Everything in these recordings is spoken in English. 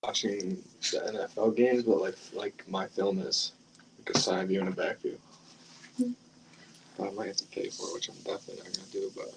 watching the NFL games, but like my film is like a side view and a back view. But I might have to pay for it, which I'm definitely not gonna do. But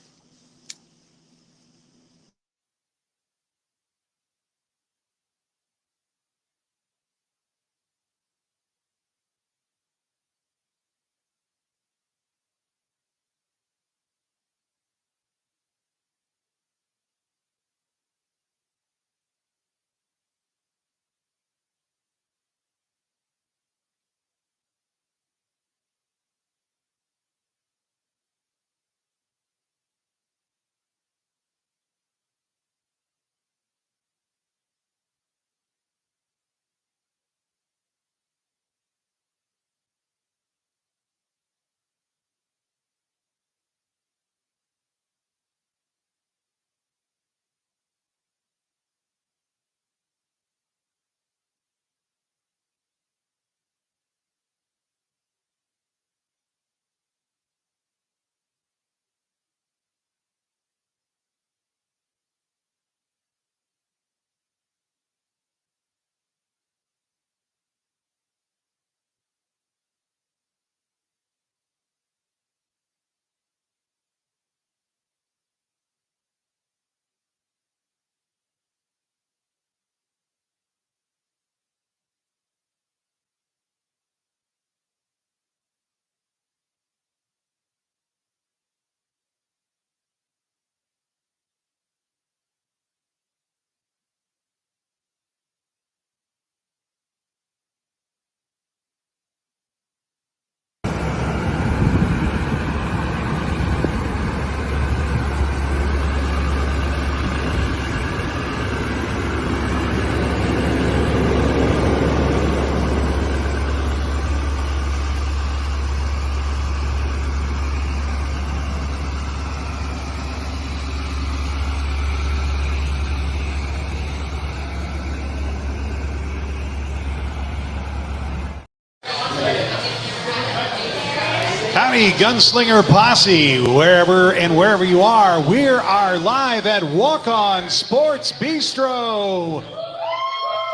Howdy, Gunslinger Posse, wherever you are. We are live at Walk-On Sports Bistro.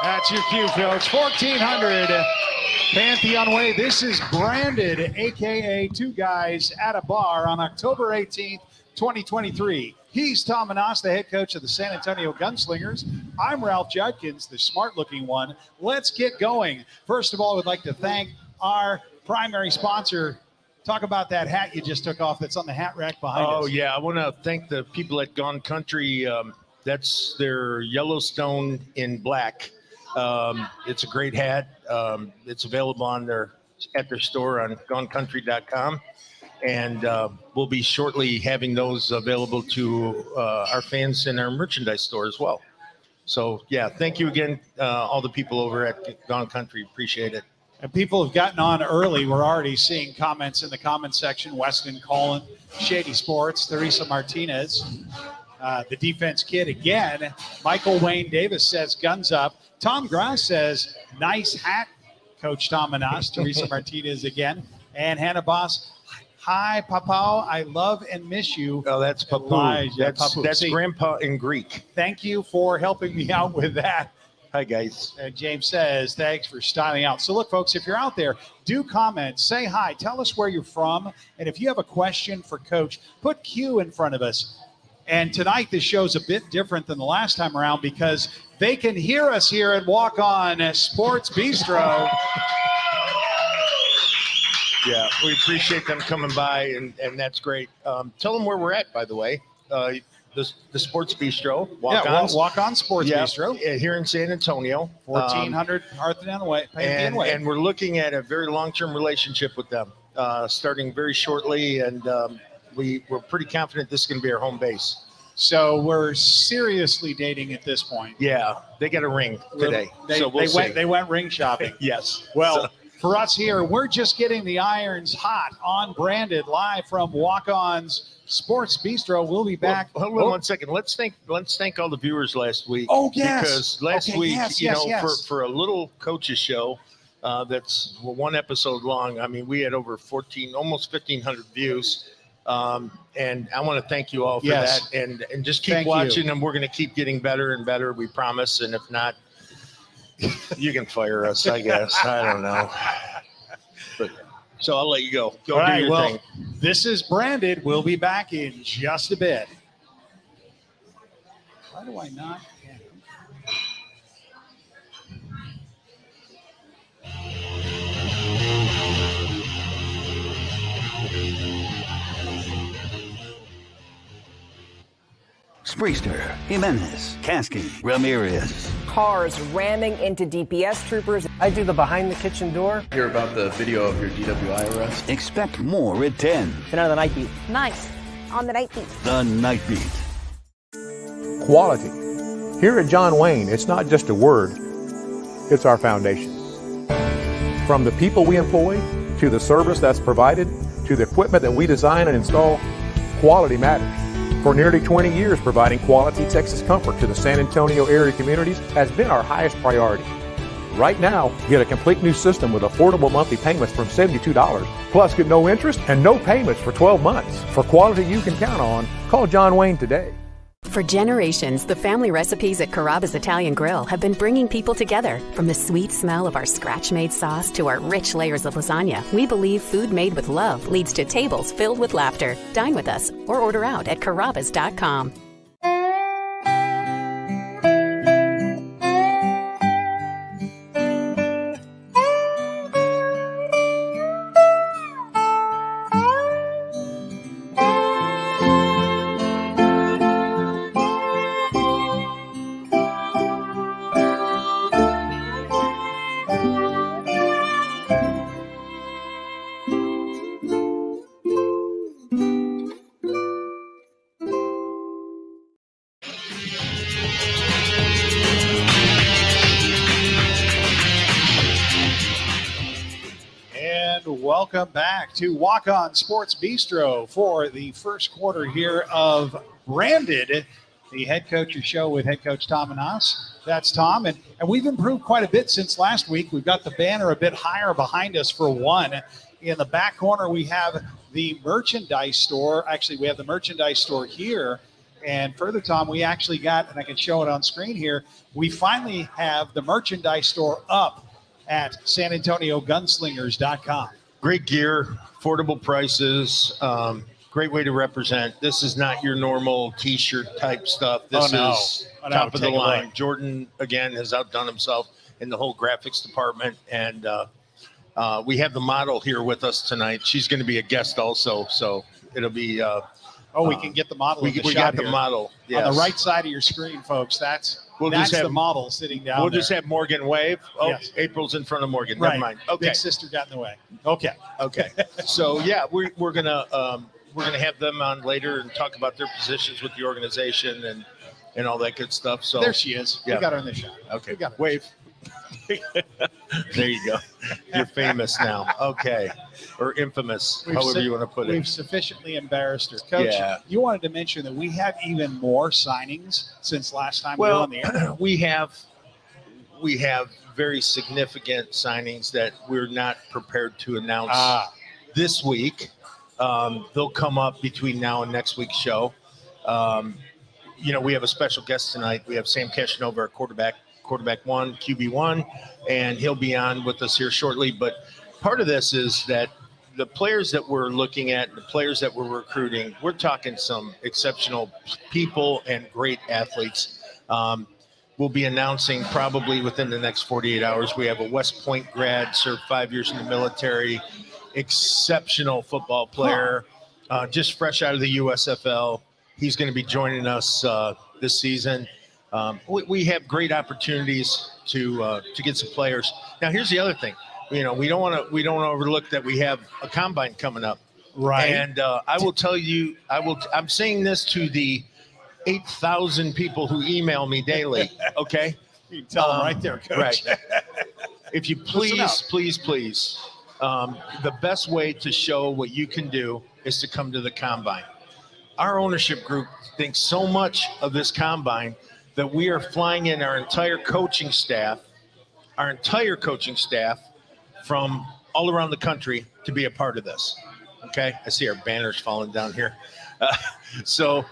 That's your cue, folks. 1400 Pantheon Way. This is Branded, a.k.a. Two Guys at a Bar on October 18th, 2023. He's Tom Menas, the head coach of the San Antonio Gunslingers. I'm Ralph Judkins, the smart-looking one. Let's get going. First of all, I would like to thank our primary sponsor. Talk about that hat you just took off that's on the hat rack behind us. Oh, yeah. I want to thank the people at Gone Country. That's their Yellowstone in black. It's a great hat. It's available at their store on gonecountry.com. And we'll be shortly having those available to our fans in our merchandise store as well. So, yeah, thank you again, all the people over at Gone Country. Appreciate it. And people have gotten on early. We're already seeing comments in the comment section. Weston Cullen, Shady Sports, Teresa Martinez, the defense kid again. Michael Wayne Davis says, guns up. Tom Grass says, nice hat, Coach Tom Menas. Teresa Martinez again. And Hannah Boss, hi, Papao. I love and miss you. Oh, that's Papu. That's Grandpa in Greek. Thank you for helping me out with that. Hi, guys. And James says, thanks for styling out. So look, folks, if you're out there, do comment, say hi, tell us where you're from. And if you have a question for Coach, put Q in front of us. And tonight, this show's a bit different than the last time around because they can hear us here at Walk On Sports Bistro. Yeah, we appreciate them coming by, and that's great. Tell them where we're at, by the way. The Sports Bistro, Walk On Sports Bistro here in San Antonio, 1400 Pantheon Way. And we're looking at a very long-term relationship with them, starting very shortly, and we're pretty confident this is going to be our home base. So we're seriously dating at this point. Yeah, they got a ring today, They went ring shopping. Yes. Well. For us here, we're just getting the irons hot on Branded live from Walk-On's Sports Bistro. We'll be back. Hold on 1 second. Let's thank all the viewers last week. Oh, yes. Because last week, for a little coaches show that's one episode long, I mean, we had over almost 1,500 views. And I want to thank you all for that. And just keep watching, and we're going to keep getting better and better, we promise. And if not, You can fire us, I guess. I don't know. But so I'll let you go. Go All do right, your well, thing. this is Branded. We'll be back in just a bit. Why do I not? Spriester, Jimenez, Kasky, Ramirez. Cars ramming into DPS troopers. I do the behind the kitchen door. Hear about the video of your DWI arrest? Expect more at 10. Tonight on the Night Beat. Nice. On the night beat. The Night Beat. Quality. Here at John Wayne, it's not just a word, it's our foundation. From the people we employ, to the service that's provided, to the equipment that we design and install, quality matters. For nearly 20 years, providing quality Texas comfort to the San Antonio area communities has been our highest priority. Right now, get a complete new system with affordable monthly payments from $72. Plus, get no interest and no payments for 12 months. For quality you can count on, call John Wayne today. For generations, the family recipes at Carrabba's Italian Grill have been bringing people together. From the sweet smell of our scratch-made sauce to our rich layers of lasagna, we believe food made with love leads to tables filled with laughter. Dine with us or order out at Carrabba's.com. Welcome back to Walk On Sports Bistro for the first quarter here of Branded, the head coach's show with head coach Tom and us. That's Tom, and we've improved quite a bit since last week. We've got the banner a bit higher behind us for one. In the back corner, we have the merchandise store. Actually, we have the merchandise store here. And further, Tom, we actually got, and I can show it on screen here, we finally have the merchandise store up at SanAntonioGunslingers.com. Great gear, affordable prices, great way to represent. This is not your normal T-shirt type stuff. This is top of the line. Jordan, again, has outdone himself in the whole graphics department. And we have the model here with us tonight. She's going to be a guest also, so it'll be we can get the model. We got the model. Yes. On the right side of your screen, folks. That's the model sitting down. We'll there. just have Morgan wave. Oh, yes. April's in front of Morgan. Right. Never mind. Okay. Big sister got in the way. Okay. So yeah, we're gonna have them on later and talk about their positions with the organization and all that good stuff. So there she is. Yeah. We got her in the shot. Okay. We got her. Wave. There you go. You're famous now. Okay. Or infamous, however you want to put it. We've sufficiently embarrassed her. Coach, you wanted to mention that we have even more signings since last time we were on the air. We have very significant signings that we're not prepared to announce this week. They'll come up between now and next week's show. We have a special guest tonight. We have Sam Cashinova, our quarterback one, QB1, and he'll be on with us here shortly. But part of this is that the players that we're looking at, the players that we're recruiting, we're talking some exceptional people and great athletes. We'll be announcing probably within the next 48 hours. We have a West Point grad, served 5 years in the military, exceptional football player, just fresh out of the USFL. He's going to be joining us this season. We have great opportunities to get some players. Now, here's the other thing. We don't want to overlook that we have a combine coming up. Right. And I will tell you, I'm saying this to the 8,000 people who email me daily. Okay. You can tell them right there, Coach. Right. If you please, the best way to show what you can do is to come to the combine. Our ownership group thinks so much of this combine that we are flying in our entire coaching staff from all around the country to be a part of this. Okay. I see our banners falling down here. So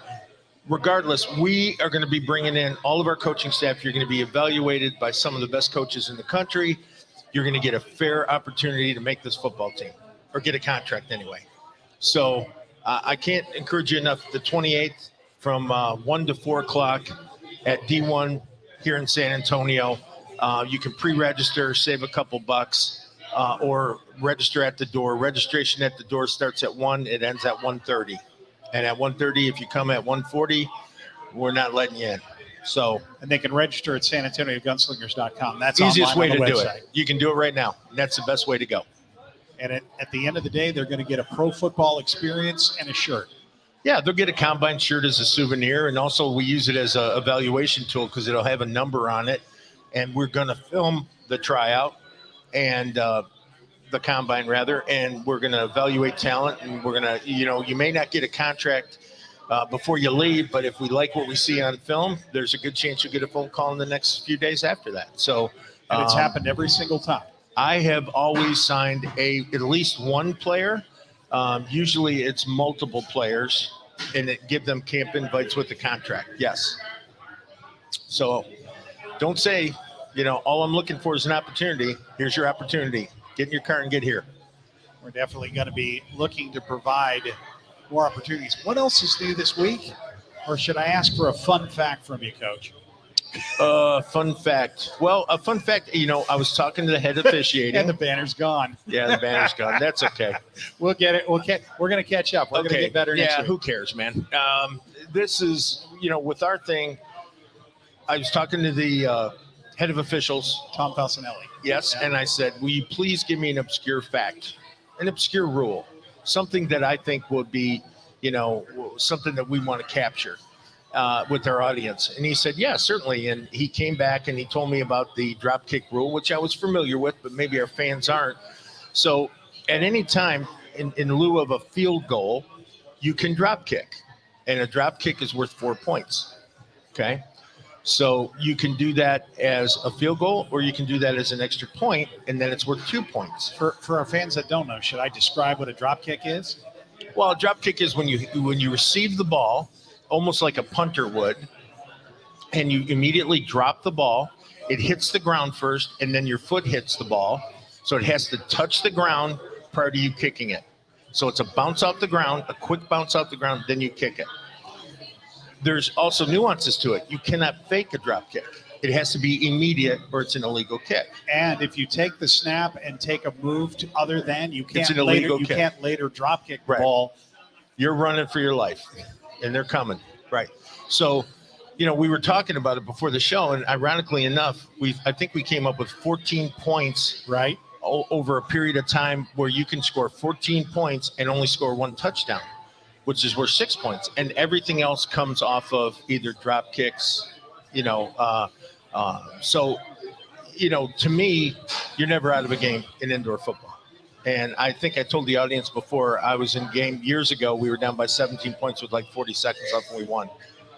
regardless, we are going to be bringing in all of our coaching staff. You're going to be evaluated by some of the best coaches in the country. You're going to get a fair opportunity to make this football team, or get a contract anyway. So I can't encourage you enough. The 28th from 1 to 4 o'clock at D1 here in San Antonio. You can pre-register, save a couple bucks, or register at the door. Registration at the door starts at 1. It ends at 1:30. And at 1:30, if you come at 1:40, we're not letting you in. So, And they can register at SanAntonioGunslingers.com. That's easiest way online on to the do website. it. You can do it right now. That's the best way to go. And at the end of the day, they're going to get a pro football experience and a shirt. Yeah, they'll get a combine shirt as a souvenir, and also we use it as a evaluation tool because it'll have a number on it. And we're going to film the tryout and the combine rather, and we're going to evaluate talent, and we're going to, you may not get a contract before you leave, but if we like what we see on film, there's a good chance you'll get a phone call in the next few days after that. So, And it's happened every single time. I have always signed at least one player. Usually it's multiple players, and give them camp invites with the contract. Yes. So don't say, all I'm looking for is an opportunity. Here's your opportunity. Get in your car and get here. We're definitely going to be looking to provide more opportunities. What else is new this week? Or should I ask for a fun fact from you, Coach? Fun fact. Well, a fun fact, I was talking to the head officiating. And the banner's gone. Yeah, the banner's gone. That's okay. We'll get it. We're going to catch up. We're going to get better next week. Who cares, man? This is, with our thing, I was talking to the head of officials. Tom Falcinelli. Yes, Yeah. and I said, will you please give me an obscure fact, an obscure rule, something that I think would be, something that we want to capture with our audience. And he said, yeah, certainly. And he came back and he told me about the drop kick rule, which I was familiar with, but maybe our fans aren't. So at any time, in lieu of a field goal, you can drop kick. And a drop kick is worth 4 points. Okay? So you can do that as a field goal, or you can do that as an extra point, and then it's worth 2 points. For our fans that don't know, should I describe what a drop kick is? Well, a drop kick is when you receive the ball, almost like a punter would, and you immediately drop the ball. It hits the ground first, and then your foot hits the ball. So it has to touch the ground prior to you kicking it. So it's a bounce off the ground, a quick bounce off the ground, then you kick it. There's also nuances to it. You cannot fake a drop kick. It has to be immediate, or it's an illegal kick. And if you take the snap and take a move to other than, you It's can't an illegal later, you kick. can't later drop kick the Right. ball. You're running for your life, and they're coming. Right. So, we were talking about it before the show, and ironically enough, I think we came up with 14 points Right. over a period of time where you can score 14 points and only score 1 touchdown, which is worth 6 points. And everything else comes off of either drop kicks, so, to me, you're never out of a game in indoor football. And I think I told the audience before, I was in game years ago, we were down by 17 points with like 40 seconds left and we won.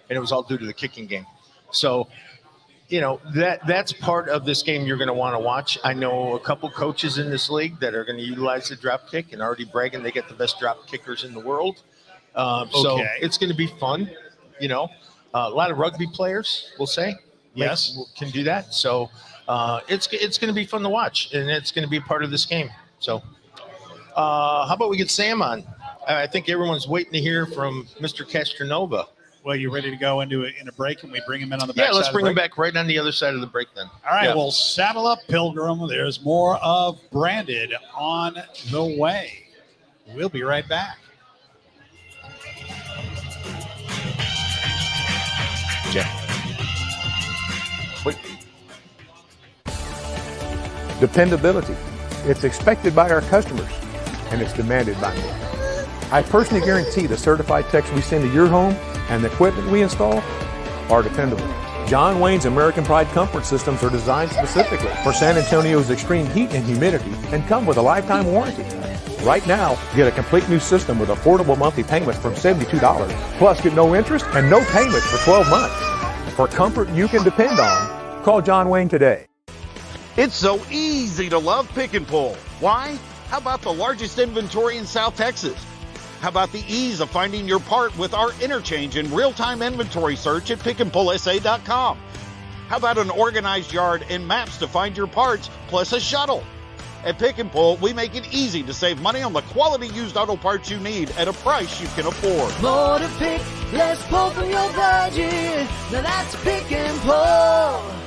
And it was all due to the kicking game. So, that's part of this game you're going to want to watch. I know a couple coaches in this league that are going to utilize the drop kick and already bragging they get the best drop kickers in the world. So Okay. it's going to be fun. A lot of rugby players, we'll say, Yes. can do that. So it's going to be fun to watch, and it's going to be a part of this game. So how about we get Sam on? I think everyone's waiting to hear from Mr. Castronova. Well, you ready to go in a break, and we bring him in on the back? Yeah, let's bring him back right on the other side of the break then. All right, Yeah. well, saddle up, Pilgrim. There's more of Branded on the way. We'll be right back. Dependability. It's expected by our customers, and it's demanded by me. I personally guarantee the certified techs we send to your home and the equipment we install are dependable. John Wayne's American Pride comfort systems are designed specifically for San Antonio's extreme heat and humidity and come with a lifetime warranty. Right now, get a complete new system with affordable monthly payments from $72, plus get no interest and no payments for 12 months. For comfort you can depend on, call John Wayne today. It's so easy to love Pick and Pull. Why? How about the largest inventory in South Texas? How about the ease of finding your part with our interchange and real-time inventory search at pickandpullsa.com? How about an organized yard and maps to find your parts, plus a shuttle? At Pick and Pull, we make it easy to save money on the quality used auto parts you need at a price you can afford. More to pick, less pull from your budget. Now that's Pick and Pull.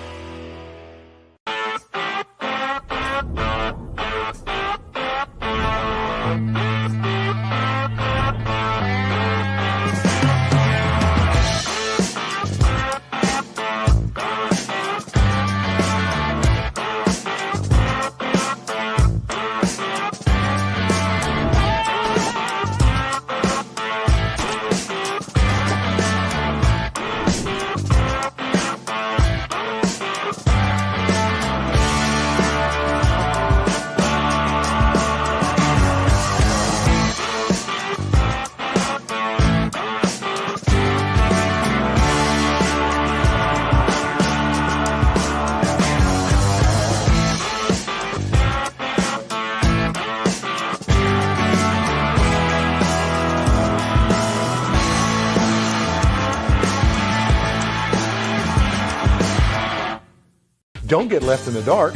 Don't get left in the dark.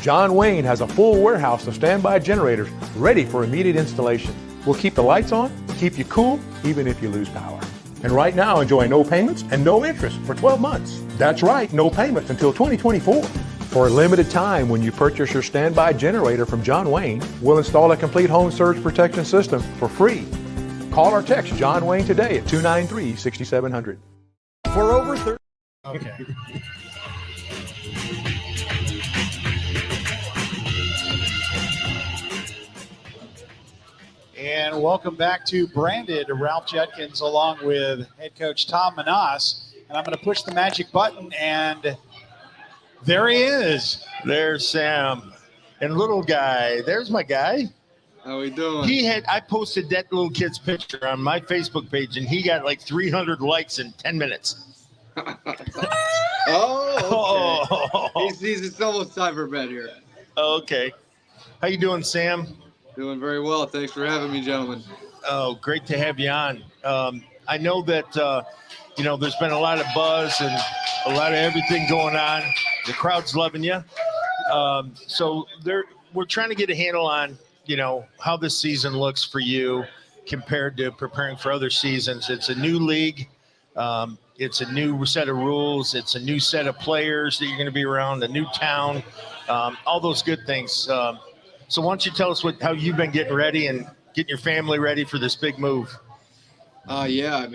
John Wayne has a full warehouse of standby generators ready for immediate installation. We'll keep the lights on, keep you cool, even if you lose power. And right now, enjoy no payments and no interest for 12 months. That's right, no payments until 2024. For a limited time, when you purchase your standby generator from John Wayne, we'll install a complete home surge protection system for free. Call or text John Wayne today at 293-6700. For over 30. Okay. And welcome back to Branded. Ralph Judkins along with head coach Tom Menas. And I'm going to push the magic button, and there he is. There's Sam. And little guy, there's my guy. How we doing? I posted that little kid's picture on my Facebook page, and he got like 300 likes in 10 minutes. Oh, okay. It's almost time for bed here. Okay. How you doing, Sam? Doing very well. Thanks for having me, gentlemen. Oh, great to have you on. I know that, there's been a lot of buzz and a lot of everything going on. The crowd's loving you. So we're trying to get a handle on, how this season looks for you compared to preparing for other seasons. It's a new league. It's a new set of rules. It's a new set of players that you're going to be around, a new town, all those good things. So why don't you tell us how you've been getting ready and getting your family ready for this big move? Just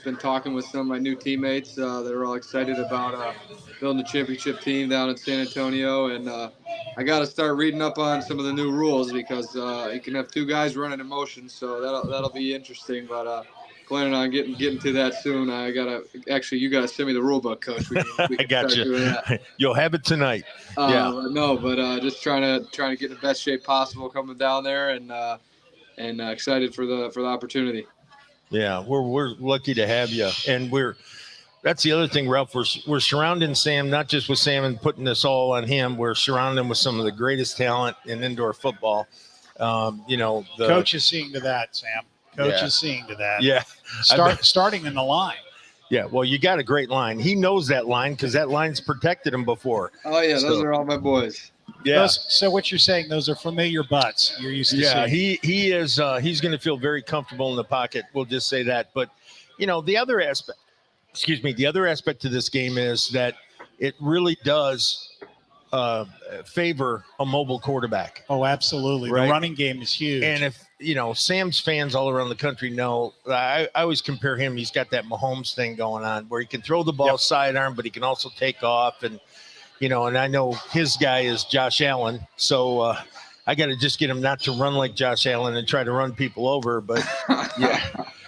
been talking with some of my new teammates that are all excited about building a championship team down in San Antonio. And I got to start reading up on some of the new rules because you can have two guys running in motion. So that'll be interesting. But planning on getting to that soon. You gotta send me the rule book, Coach. We I got you. You'll have it tonight. Just trying to get in the best shape possible coming down there, and excited for the opportunity. Yeah, we're lucky to have you, and that's the other thing, Ralph. We're surrounding Sam, not just with Sam and putting this all on him. We're surrounding him with some of the greatest talent in indoor football. Coach is seeing to that, Sam. Coach is seeing to that. Yeah. Starting in the line. Yeah, well, you got a great line. He knows that line because that line's protected him before. Oh, yeah, those are all my boys. Yeah. So what you're saying, those are familiar butts you're used to seeing. Yeah, he is. He's going to feel very comfortable in the pocket. We'll just say that. But, the other aspect to this game is that it really does favor a mobile quarterback. Oh, absolutely. Right? The running game is huge. And if, Sam's fans all around the country know, I always compare him. He's got that Mahomes thing going on where he can throw the ball sidearm, but he can also take off. And, and I know his guy is Josh Allen. So I got to just get him not to run like Josh Allen and try to run people over. But, yeah,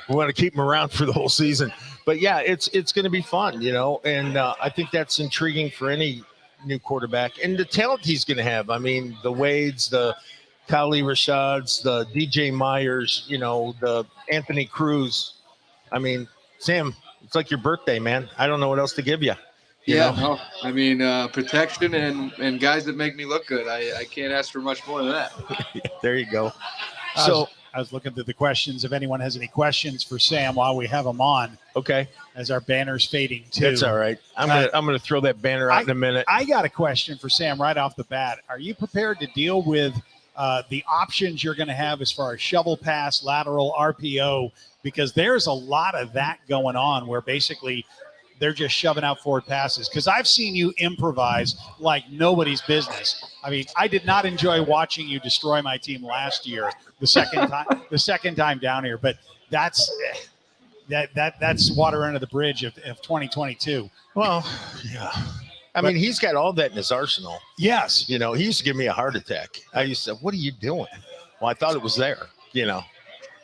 we want to keep him around for the whole season. But, yeah, it's going to be fun, and I think that's intriguing for any new quarterback. And the talent he's going to have. I mean, the Wades, the Kali Rashads, the DJ Myers, the Anthony Cruz. I mean, Sam, it's like your birthday, man. I don't know what else to give you. Protection and guys that make me look good. I can't ask for much more than that. There you go. So I was looking through the questions. If anyone has any questions for Sam while we have him on, Okay, as our banner's fading too. that's all right. I'm gonna throw that banner out in a minute. I got a question for Sam right off the bat. Are you prepared to deal with the options you're going to have as far as shovel pass, lateral, RPO? Because there's a lot of that going on where basically they're just shoving out forward passes. Because I've seen you improvise like nobody's business. I mean, I did not enjoy watching you destroy my team last year, the second time down here. But that's water under the bridge of 2022. Well, yeah. I mean, he's got all that in his arsenal. Yes. You know, he used to give me a heart attack. I used to say, what are you doing? Well, I thought it was there, you know.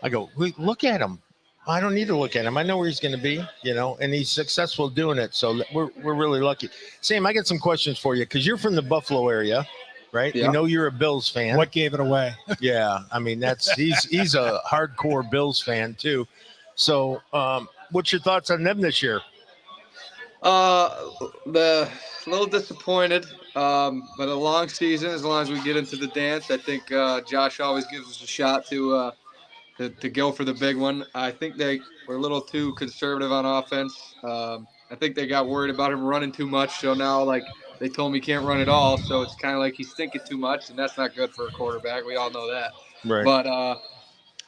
I go, wait, look at him. I don't need to look at him. I know where he's going to be, you know, and he's successful doing it. So we're really lucky. Sam, I got some questions for you because you're from the Buffalo area, right? Yeah. We know you're a Bills fan. What gave it away? Yeah. I mean, he's a hardcore Bills fan too. So what's your thoughts on them this year? A little disappointed, but a long season. As long as we get into the dance, I think Josh always gives us a shot to go for the big one. I think they were a little too conservative on offense. I think they got worried about him running too much. So now, like, they told me he can't run at all. So it's kind of like he's thinking too much, and that's not good for a quarterback. We all know that. Right. But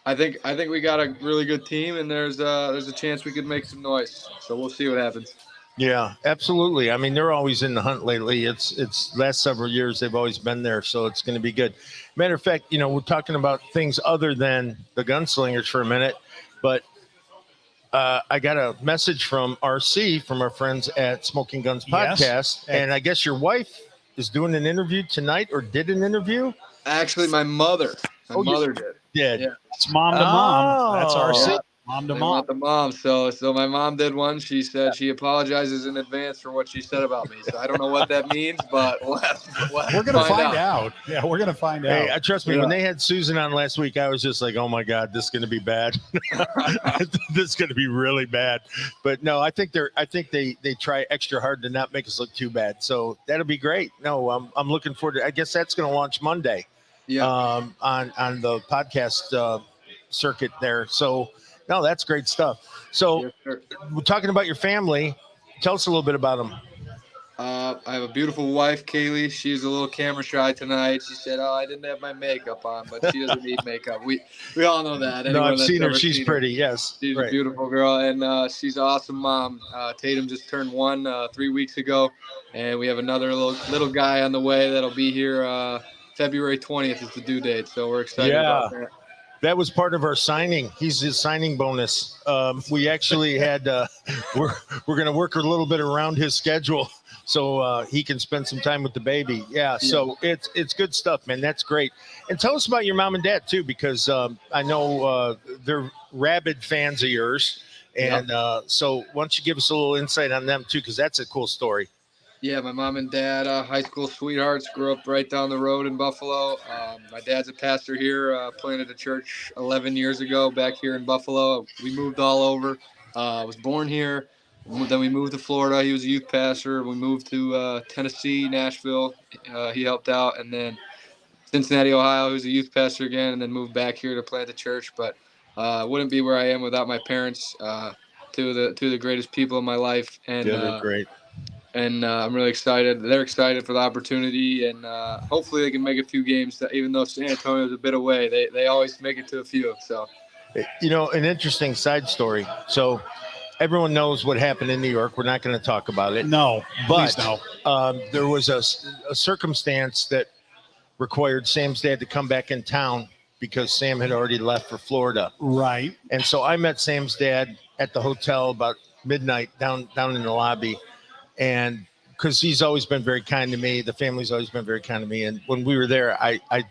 I think we got a really good team, and there's a chance we could make some noise. So we'll see what happens. Yeah, absolutely. I mean, they're always in the hunt lately. It's last several years they've always been there, so it's going to be good. Matter of fact, you know, we're talking about things other than the Gunslingers for a minute, but I got a message from RC, from our friends at Smoking Guns Podcast, Yes. and I guess your wife is doing an interview tonight, or did an interview? Actually, my mother did. Did. Yeah. It's mom to mom. That's our Yeah. mom to They mom. want the mom. So my mom did one. She said she apologizes in advance for what she said about me. So I don't know what that means, but we're We're going to find out. Yeah, we're going to find out. Hey, trust me, when they had Susan on last week, I was just like, oh my God, this is going to be bad. This is going to be really bad. But no, I think they try extra hard to not make us look too bad. So that'll be great. No, I'm looking forward to, I guess that's going to launch Monday. Yeah. On the podcast circuit there. So no, that's great stuff. So Yes, sir. we're talking about your family. Tell us a little bit about them. I have a beautiful wife, Kaylee. She's a little camera shy tonight. She said, "Oh, I didn't have my makeup on," but she doesn't need makeup. We all know that. No, Anyone I've that's seen her. ever She's seen pretty. Yes. She's Right. a beautiful girl, and she's an awesome mom. Tatum just turned 1 3 weeks ago, and we have another little guy on the way that'll be here February 20th is the due date. So we're excited about that. That was part of our signing. He's his signing bonus. We actually had we're going to work a little bit around his schedule so he can spend some time with the baby. Yeah, so it's good stuff, man. That's great. And tell us about your mom and dad too, because I know they're rabid fans of yours. And so why don't you give us a little insight on them too, because that's a cool story. Yeah, my mom and dad, high school sweethearts, grew up right down the road in Buffalo. My dad's a pastor here, planted a church 11 years ago back here in Buffalo. We moved all over. I was born here. Then we moved to Florida. He was a youth pastor. We moved to Tennessee, Nashville. He helped out. And then Cincinnati, Ohio, he was a youth pastor again, and then moved back here to plant the church. But wouldn't be where I am without my parents, two of the greatest people in my life. And they're great. And I'm really excited. They're excited for the opportunity, and hopefully they can make a few games. Even though San Antonio is a bit away, they always make it to a few. So, you know, an interesting side story. So everyone knows what happened in New York. We're not going to talk about it. No, but please no. There was a circumstance that required Sam's dad to come back in town because Sam had already left for Florida. Right. And so I met Sam's dad at the hotel about midnight down in the lobby. And because he's always been very kind to me, the family's always been very kind to me. And when we were there, I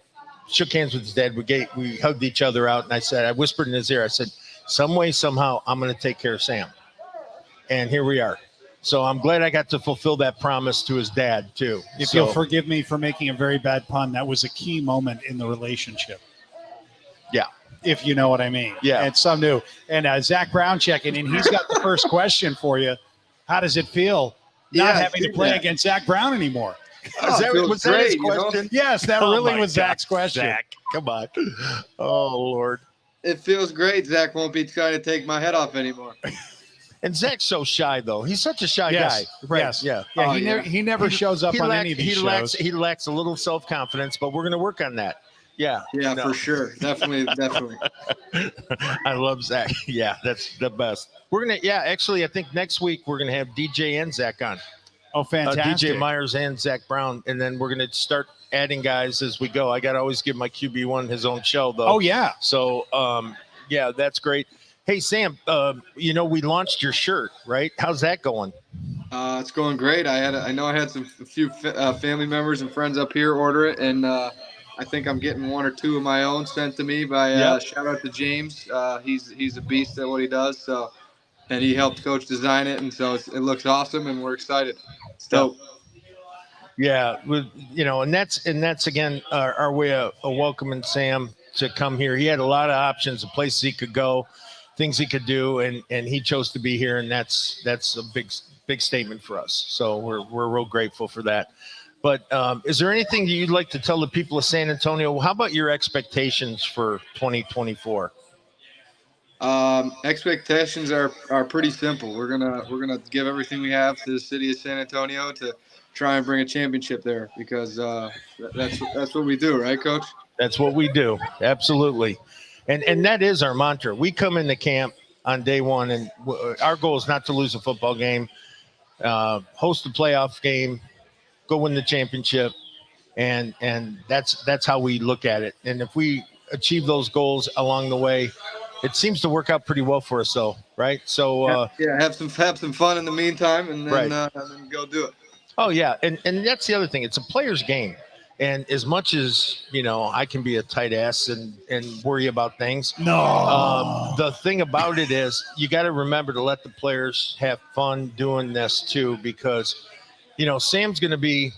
shook hands with his dad. We hugged each other out. And I whispered in his ear, I said, some way, somehow, I'm going to take care of Sam. And here we are. So I'm glad I got to fulfill that promise to his dad, too. If you'll forgive me for making a very bad pun, that was a key moment in the relationship. Yeah. If you know what I mean. Yeah. And some new. And Zach Brown checking in. He's got the first question for you. How does it feel not having to play against Zach Brown anymore? Was that his question? Yes, that really was God, Zach's question. Zach, come on. Oh, Lord. It feels great. Zach won't be trying to take my head off anymore. And Zach's so shy, though. He's such a shy Yes. guy. Right. Yes. Yeah. Yeah, he never shows up on any of these shows. He lacks a little self-confidence, but we're going to work on that. Yeah. Yeah, No. for sure. Definitely. I love Zach. Yeah, that's the best. We're going to, actually, I think next week we're going to have DJ and Zach on. Oh, fantastic. DJ Myers and Zach Brown. And then we're going to start adding guys as we go. I got to always give my QB1 his own show, though. Oh, yeah. So, yeah, that's great. Hey, Sam, we launched your shirt, right? How's that going? It's going great. I know I had a few family members and friends up here order it, and I think I'm getting one or two of my own sent to me by shout out to James. He's a beast at what he does. So, and he helped coach design it, and so it looks awesome, and we're excited. It's dope. Yeah, and that's again our way of welcoming Sam to come here. He had a lot of options, of places he could go, things he could do, and he chose to be here, and that's a big statement for us. So we're real grateful for that. But is there anything that you'd like to tell the people of San Antonio? How about your expectations for 2024? Expectations are pretty simple. We're gonna give everything we have to the city of San Antonio to try and bring a championship there, because that's what we do, right, Coach? That's what we do. Absolutely. And that is our mantra. We come into camp on day one, and our goal is not to lose a football game, host a playoff game, go win the championship, and that's how we look at it. And if we achieve those goals along the way, it seems to work out pretty well for us, though, right? So have some fun in the meantime, and then and then go do it. Oh yeah, and that's the other thing. It's a player's game. And as much as, I can be a tight ass and worry about things. No. The thing about it is you got to remember to let the players have fun doing this too, because, Sam's going to be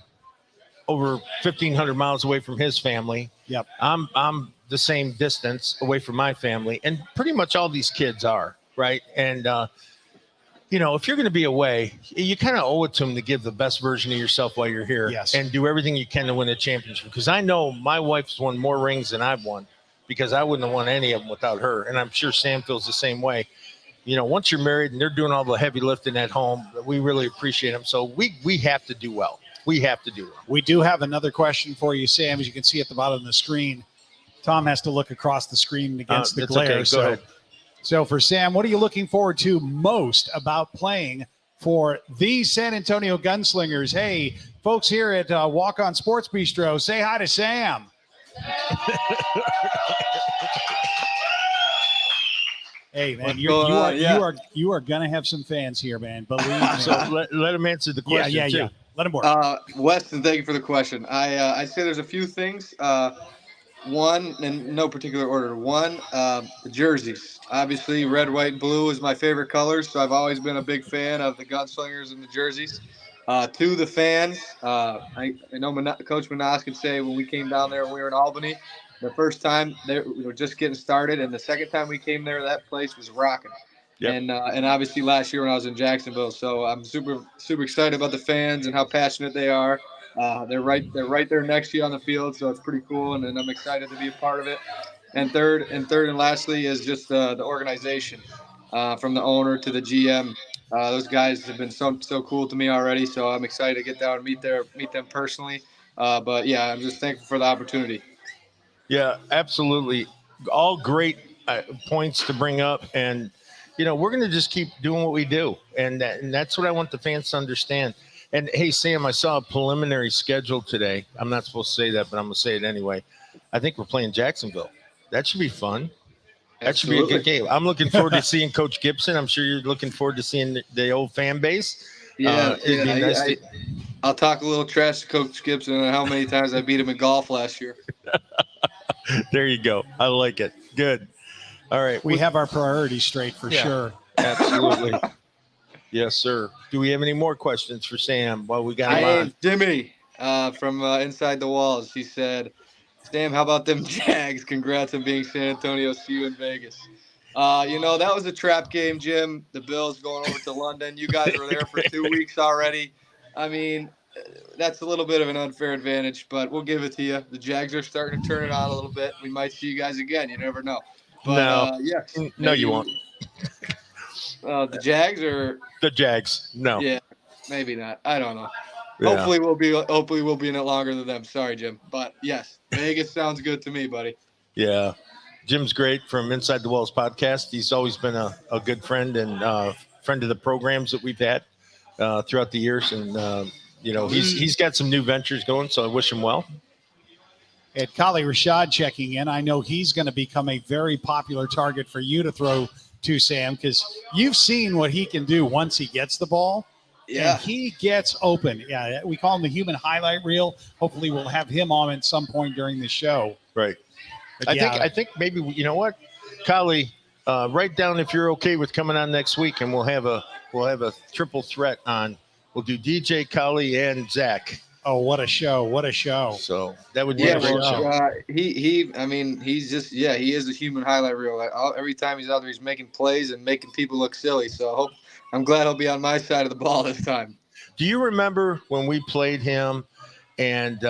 over 1,500 miles away from his family. Yep. I'm the same distance away from my family, and pretty much all these kids are, right? And, if you're going to be away, you kind of owe it to them to give the best version of yourself while you're here. Yes. And do everything you can to win a championship. Because I know my wife's won more rings than I've won, because I wouldn't have won any of them without her. And I'm sure Sam feels the same way. Once you're married and they're doing all the heavy lifting at home, we really appreciate them. So we have to do well. We have to do well. We do have another question for you, Sam. As you can see at the bottom of the screen, Tom has to look across the screen against the glare. Okay. Go ahead. So for Sam, what are you looking forward to most about playing for the San Antonio Gunslingers? Hey, folks here at Walk On Sports Bistro, say hi to Sam. Hey, man, you are going to have some fans here, man. Believe me. So let him answer the question, Yeah. Let him work. Weston, thank you for the question. I'd say there's a few things. One, in no particular order. One, the jerseys. Obviously, red, white, and blue is my favorite colors, so I've always been a big fan of the Gunslingers and the jerseys. Two, the fans. I know Coach Manas could say when we came down there when we were in Albany, the first time we were just getting started, and the second time we came there, that place was rocking. Yep. And obviously last year when I was in Jacksonville. So I'm super excited about the fans and how passionate they are. They're right there next to you on the field, so it's pretty cool, and I'm excited to be a part of it. And third and lastly is just the organization, from the owner to the GM. Those guys have been so cool to me already, so I'm excited to get down and meet them personally. But yeah, I'm just thankful for the opportunity. Yeah, absolutely. All great points to bring up, and we're going to just keep doing what we do, and that's what I want the fans to understand. And hey, Sam, I saw a preliminary schedule today. I'm not supposed to say that, but I'm going to say it anyway. I think we're playing Jacksonville. That should be fun. That should be a good game. I'm looking forward to seeing Coach Gibson. I'm sure you're looking forward to seeing the old fan base. Yeah, I'll talk a little trash to Coach Gibson and how many times I beat him in golf last year. There you go. I like it. Good. All right. We have our priorities straight for sure. Absolutely. Yes, sir. Do we have any more questions for Sam while we got him on? Jimmy from Inside the Walls. He said, Sam, how about them Jags? Congrats on being San Antonio. See you in Vegas. That was a trap game, Jim. The Bills going over to London. You guys were there for 2 weeks already. I mean, that's a little bit of an unfair advantage, but we'll give it to you. The Jags are starting to turn it on a little bit. We might see you guys again. You never know. But, No. yes, No, maybe- you won't. The Jags or The Jags. No. yeah, maybe not. I don't know. Yeah. Hopefully we'll be in it longer than them. Sorry, Jim. But yes, Vegas sounds good to me, buddy. Yeah. Jim's great from Inside the Walls podcast. He's always been a good friend and friend of the programs that we've had throughout the years. And, he's got some new ventures going, so I wish him well. And Kali Rashad checking in. I know he's going to become a very popular target for you to throw to, Sam, because you've seen what he can do once he gets the ball. Yeah. And he gets open. Yeah, we call him the human highlight reel. Hopefully we'll have him on at some point during the show. Right. But I think maybe, you know what, Kali, write down if you're okay with coming on next week, and we'll have a triple threat on. We'll do DJ, Kali, and Zach. Oh, what a show. What a show. So that would be a great show. He is a human highlight reel. Every time he's out there, he's making plays and making people look silly. So I'm glad he'll be on my side of the ball this time. Do you remember when we played him and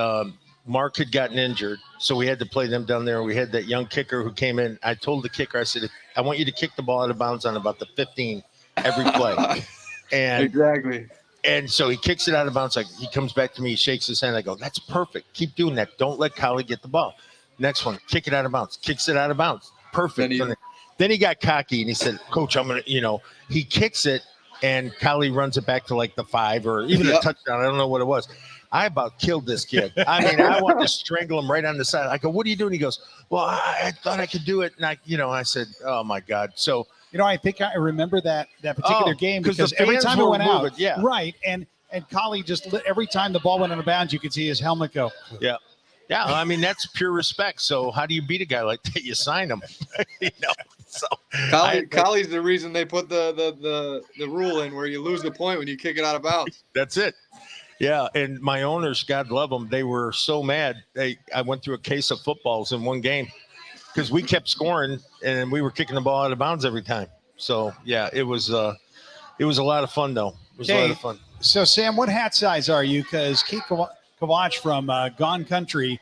Mark had gotten injured, so we had to play them down there? We had that young kicker who came in. I told the kicker, I said, I want you to kick the ball out of bounds on about the 15 every play. And exactly. And so he kicks it out of bounds. Like, he comes back to me, he shakes his hand. I go, that's perfect. Keep doing that. Don't let Kali get the ball. Next one, kick it out of bounds. Kicks it out of bounds. Perfect. Then he got cocky and he said, Coach, I'm going to, he kicks it and Kali runs it back to like the 5 or even a touchdown. I don't know what it was. I about killed this kid. I mean, I wanted to strangle him right on the side. I go, what are you doing? He goes, well, I thought I could do it. And I said, oh my God. So, I think I remember that particular game because the every fans time it were went moving, out, yeah. right, and Kali just every time the ball went out of bounds, you could see his helmet go. Yeah, yeah. I mean, that's pure respect. So how do you beat a guy like that? You sign him. So Kali's the reason they put the rule in where you lose the point when you kick it out of bounds. That's it. Yeah, and my owners, God love them, they were so mad. I went through a case of footballs in one game because we kept scoring and we were kicking the ball out of bounds every time. So yeah, it was a lot of fun though. It was a lot of fun. So Sam, what hat size are you? Because Keith Kavach from Gone Country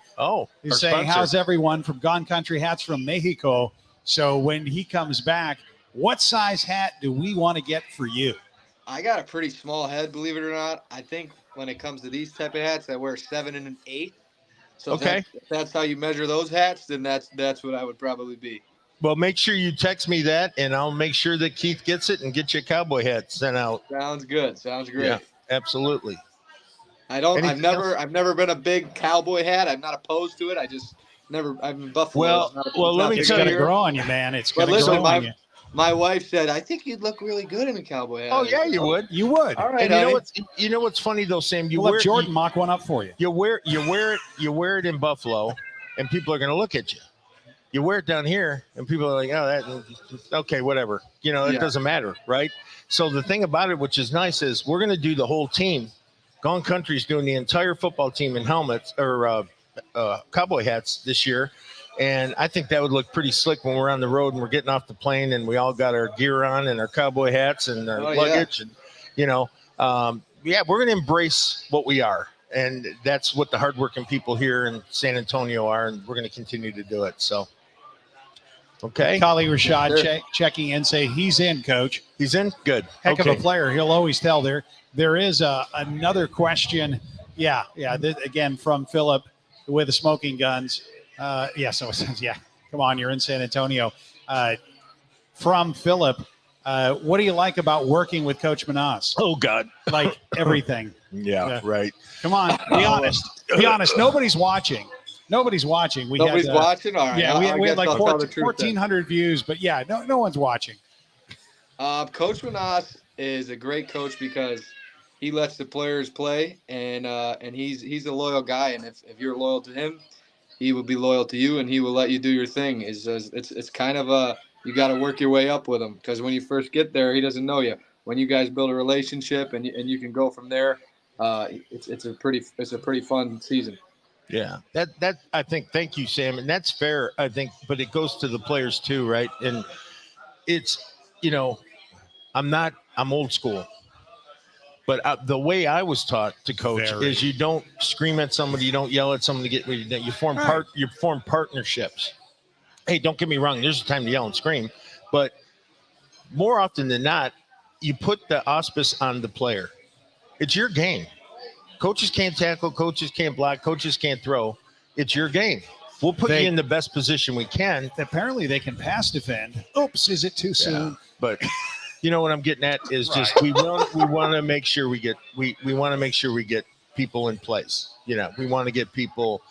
is saying, how's everyone from Gone Country Hats from Mexico? So when he comes back, what size hat do we want to get for you? I got a pretty small head, believe it or not. I think when it comes to these type of hats, I wear 7 1/8. So if that's how you measure those hats, then that's what I would probably be. Well, make sure you text me that, and I'll make sure that Keith gets it and get you a cowboy hat sent out. Sounds good. Sounds great. Yeah, absolutely. I've never been a big cowboy hat. I'm not opposed to it. I'm in Buffalo. Well, let me tell you. It's going to grow on you, man. It's going to grow on you. My wife said, I think you'd look really good in a cowboy hat. Oh, yeah, you would. You would. All right. And you know what's funny though, Sam? We'll let Jordan mock one up for you. You wear it in Buffalo, and people are going to look at you. You wear it down here, and people are like, "Oh, okay, whatever." It doesn't matter, right? So the thing about it, which is nice, is we're going to do the whole team. Gone Country's doing the entire football team in helmets or cowboy hats this year. And I think that would look pretty slick when we're on the road and we're getting off the plane and we all got our gear on and our cowboy hats and our luggage. And, we're going to embrace what we are. And that's what the hardworking people here in San Antonio are. And we're going to continue to do it. So, okay. Kali Rashad checking in, say he's in, Coach. He's in? Good. Heck of a player. He'll always tell there. There is another question. Yeah. Again, from Philip with the smoking guns. So it says, come on, you're in San Antonio. From Philip, what do you like about working with Coach Menas? Oh, God. Like everything. Yeah, right. Come on, be honest. Be honest. Nobody's watching. Nobody's watching. Nobody's watching? All right. Yeah, we had like 1,400 views, but no one's watching. Coach Menas is a great coach because he lets the players play, and he's a loyal guy, and if you're loyal to him, he will be loyal to you, and he will let you do your thing. It's kind of you got to work your way up with him because when you first get there, he doesn't know you. When you guys build a relationship and you can go from there, it's a pretty fun season. Yeah, that I think. Thank you, Sam, and that's fair. I think, but it goes to the players too, right? And it's I'm old school. But the way I was taught to coach is you don't scream at somebody, you don't yell at somebody to get you form partnerships. hey, don't get me wrong, there's a time to yell and scream, but more often than not, you put the auspice on the player. It's your game. Coaches can't tackle, coaches can't block, coaches can't throw. It's your game. We'll put you in the best position we can. Apparently they can pass defend. Oops, is it too soon? But you know what I'm getting at is just we want to make sure we get people in place. You know, we want to get people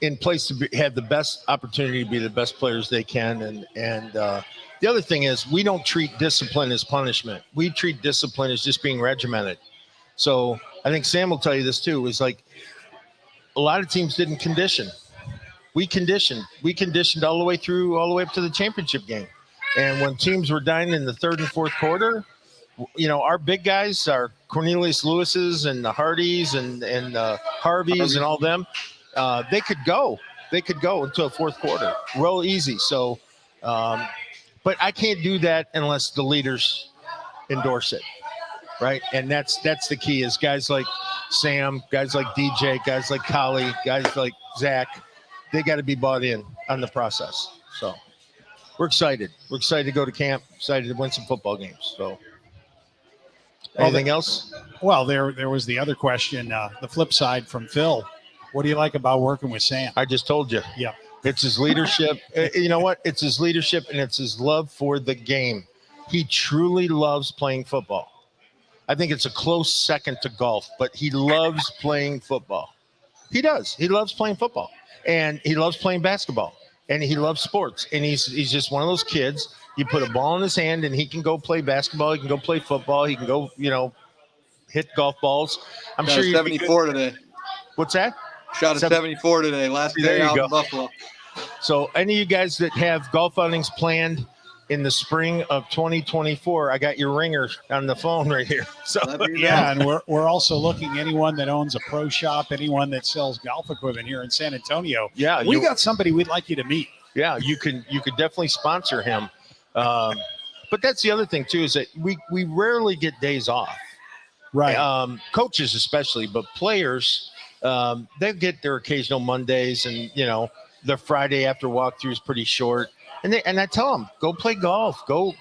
in place to have the best opportunity to be the best players they can. And the other thing is we don't treat discipline as punishment. We treat discipline as just being regimented. So I think Sam will tell you this too, is like a lot of teams didn't condition. We conditioned all the way up to the championship game. And when teams were dying in the third and fourth quarter, you know, our big guys, our Cornelius Lewis's and the Hardys and Harveys and all them, they could go until fourth quarter, real easy. So, but I can't do that unless the leaders endorse it, right? And that's the key is guys like Sam, guys like DJ, guys like Collie, guys like Zach, they got to be bought in on the process. So we're excited. We're excited to go to camp, excited to win some football games. So anything else? Well, there was the other question, the flip side from Phil. What do you like about working with Sam? I just told you. Yeah. It's his leadership. You know what? It's his leadership and it's his love for the game. He truly loves playing football. I think it's a close second to golf, but he loves playing football. He does. He loves playing football. And he loves playing basketball. And he loves sports. And he's just one of those kids. You put a ball in his hand and he can go play basketball. He can go play football. He can go, you know, hit golf balls. I'm sure 74 today. What's that? Shot a 74 today. Last day out in Buffalo. So any of you guys that have golf outings planned in the spring of 2024, I got your ringer on the phone right here. So yeah, and we're also looking anyone that owns a pro shop, anyone that sells golf equipment here in San Antonio. Yeah, we got somebody we'd like you to meet. Yeah, you could definitely sponsor him. But that's the other thing too, is that we rarely get days off. Right. Coaches especially, but players, they get their occasional Mondays, and you know, the Friday after walkthrough is pretty short. And I tell them, go play golf, go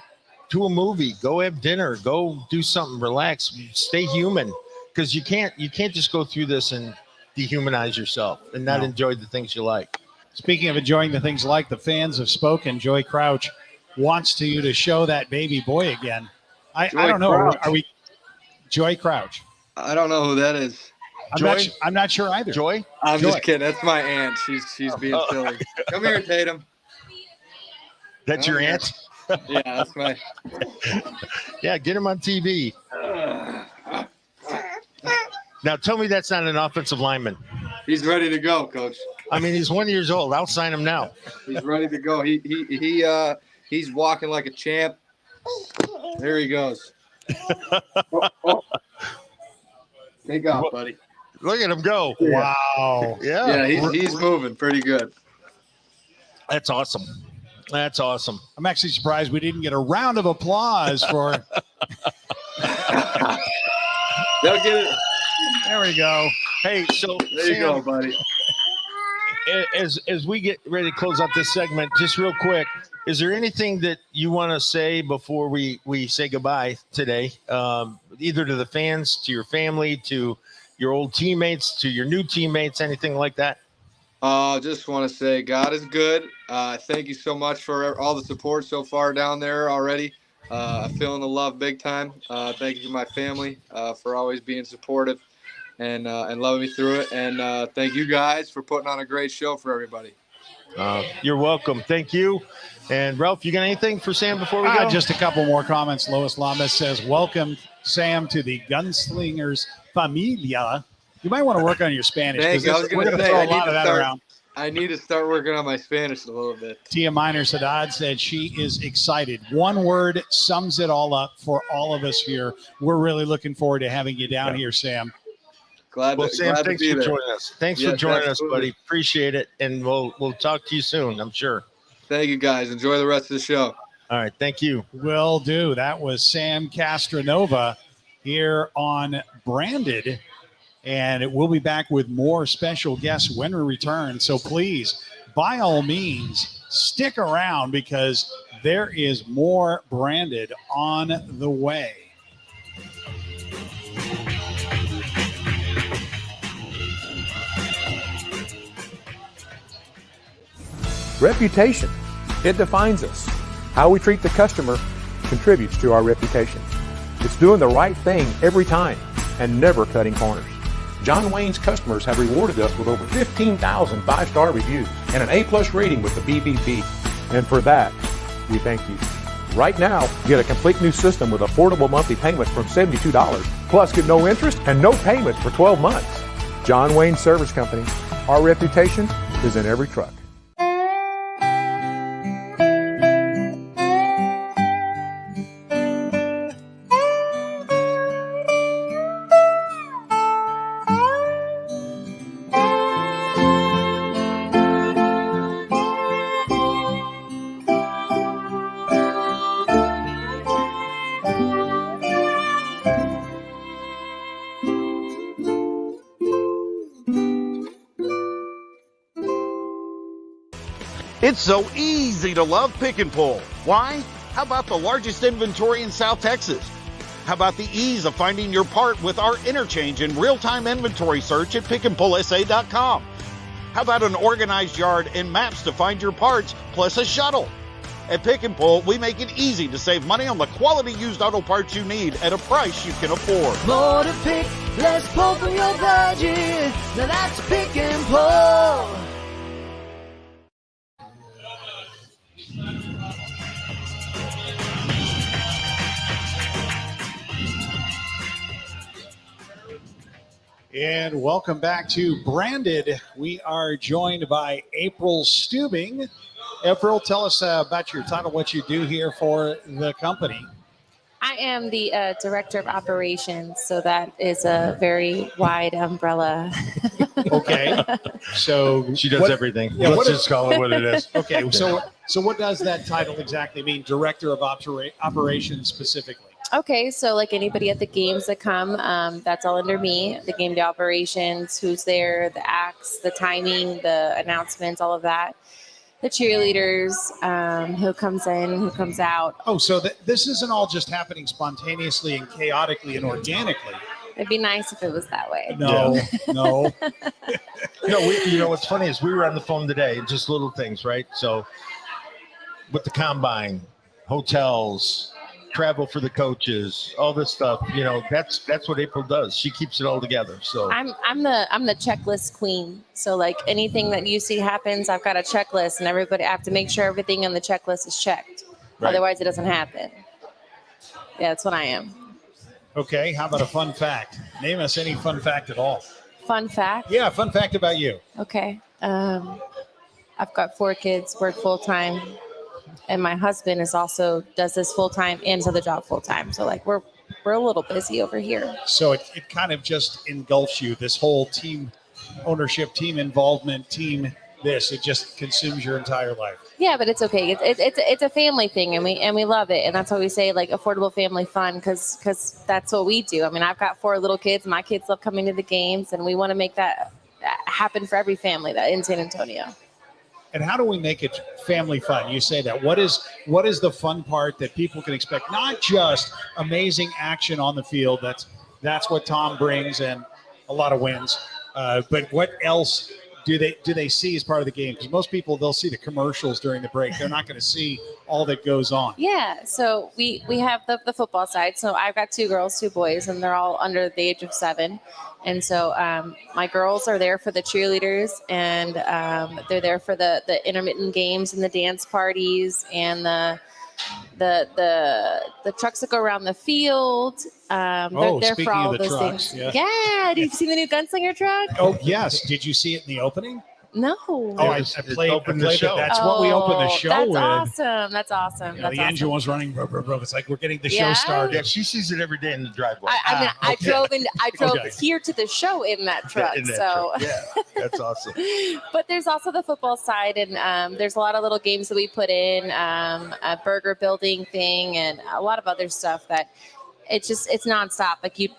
to a movie, go have dinner, go do something, relax, stay human, because you can't just go through this and dehumanize yourself and not enjoy the things you like. Speaking of enjoying the things like, the fans have spoken. Joy Crouch wants you to show that baby boy again. I don't know. Crouch. Are we Joy Crouch? I don't know who that is. I'm not sure either. Joy? I'm just kidding. That's my aunt. She's being silly. Come here, Tatum. That's your aunt? Yeah, that's my. Yeah, get him on TV. Now tell me that's not an offensive lineman. He's ready to go, Coach. I mean, he's 1 year old. I'll sign him now. He's ready to go. He's walking like a champ. There he goes. Take off, buddy. Look at him go. Wow. Yeah. Yeah, he's moving pretty good. That's awesome. That's awesome. I'm actually surprised we didn't get a round of applause for. They'll get it. There we go. Hey, so there you go, buddy. As we get ready to close out this segment, just real quick, is there anything that you want to say before we say goodbye today, either to the fans, to your family, to your old teammates, to your new teammates, anything like that? Just want to say God is good. Thank you so much for all the support so far down there already. Feeling the love big time. Thank you to my family for always being supportive and loving me through it. And thank you guys for putting on a great show for everybody. You're welcome. Thank you. And Ralph, you got anything for Sam before we go? Just a couple more comments. Lois Lamas says, welcome, Sam, to the Gunslingers Familia. You might want to work on your Spanish. Thank you. I was going to say, around. I need to start working on my Spanish a little bit. Tia Miner Sadat said she is excited. One word sums it all up for all of us here. We're really looking forward to having you down here, Sam. Sam, thanks for joining us. Thanks for joining us, buddy. Appreciate it. And we'll talk to you soon, I'm sure. Thank you, guys. Enjoy the rest of the show. All right. Thank you. Will do. That was Sam Castronova here on Branded. And we'll be back with more special guests when we return. So please, by all means, stick around because there is more Branded on the way. Reputation, it defines us. How we treat the customer contributes to our reputation. It's doing the right thing every time and never cutting corners. John Wayne's customers have rewarded us with over 15,000 5-star reviews and an A+ rating with the BBB. And for that, we thank you. Right now, get a complete new system with affordable monthly payments from $72, plus get no interest and no payments for 12 months. John Wayne Service Company, our reputation is in every truck. It's so easy to love Pick and Pull. Why? How about the largest inventory in South Texas? How about the ease of finding your part with our interchange and real-time inventory search at pickandpullsa.com? How about an organized yard and maps to find your parts, plus a shuttle? At Pick and Pull, we make it easy to save money on the quality used auto parts you need at a price you can afford. More to pick, less pull from your budget. Now that's Pick and Pull. And welcome back to Branded. We are joined by April Stubing. April, tell us about your title, what you do here for the company. I am the Director of Operations, so that is a very wide umbrella. Okay. So she does everything. Yeah, let's just call it what it is. Okay. So what does that title exactly mean, Director of Operations specifically? Okay, so like anybody at the games that come, that's all under me. The game day operations, who's there, the acts, the timing, the announcements, all of that. The cheerleaders, who comes in, who comes out. Oh, so this isn't all just happening spontaneously and chaotically and organically. It'd be nice if it was that way. No. No, what's funny is we were on the phone today, just little things, right? So with the combine, hotels, travel for the coaches, all this stuff, that's what April does. She keeps it all together. So I'm the checklist queen. So like anything that you see happens, I've got a checklist, and I have to make sure everything on the checklist is checked. Right. Otherwise, it doesn't happen. Yeah, that's what I am. Okay, how about a fun fact? Name us any fun fact at all. Fun fact? Yeah, fun fact about you. Okay. I've got 4 kids, work full time. And my husband does this full time and does the job full time. So like we're a little busy over here. So it kind of just engulfs you, this whole team ownership, team involvement, it just consumes your entire life. Yeah, but it's okay. It's a family thing, and we love it, and that's why we say like affordable family fun, because that's what we do. I mean, I've got 4 little kids. My kids love coming to the games, and we want to make that happen for every family that in San Antonio. And how do we make it family fun? You say that. What is the fun part that people can expect? Not just amazing action on the field. That's what Tom brings, and a lot of wins. But what else do they see as part of the game? Because most people, they'll see the commercials during the break. They're not going to see all that goes on. Yeah. So we have the football side. So I've got 2 girls, 2 boys, and they're all under the age of 7. And so my girls are there for the cheerleaders, and they're there for the intermittent games and the dance parties and the trucks that go around the field. They're there for all of those trucks, things. Yeah. Did you see the new Gunslinger truck? Oh, yes. Did you see it in the opening? No. Oh, I played the show. That's what we opened the show with. That's awesome. The engine was running. It's like we're getting the show started. Yeah, she sees it every day in the driveway. I drove here to the show in that truck. Truck. Yeah, that's awesome. But there's also the football side, and there's a lot of little games that we put in, a burger building thing, and a lot of other stuff that. It's nonstop. Like you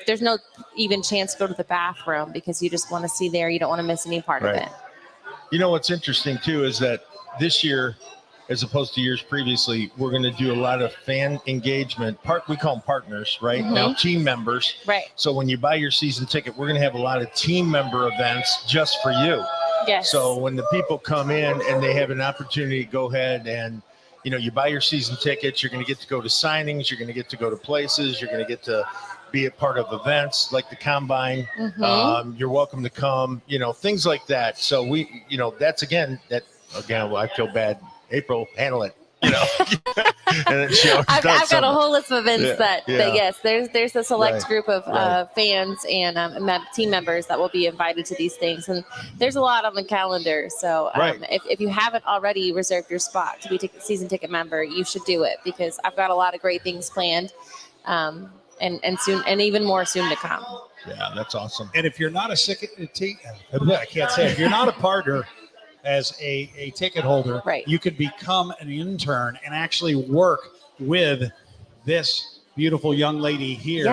there's no even chance to go to the bathroom because you just want to see there. You don't want to miss any part of it. You know what's interesting too is that this year, as opposed to years previously, we're going to do a lot of fan engagement. We call them partners, right? Now, team members. Right. So when you buy your season ticket, we're going to have a lot of team member events just for you. Yes. So when the people come in and they have an opportunity to go ahead and, you buy your season tickets, you're going to get to go to signings, you're going to get to go to places, you're going to get to be a part of events like the Combine. You're welcome to come, things like that. So we, that's again, I feel bad. April, handle it. And then I've got a whole list of events that yes, there's a select Right. group of fans and team members that will be invited to these things, and there's a lot on the calendar. So if you haven't already reserved your spot to be a season ticket member, you should do it, because I've got a lot of great things planned, and soon, and even more soon to come. Yeah, that's awesome. And if you're not if you're not a partner as a ticket holder, you could become an intern and actually work with this beautiful young lady here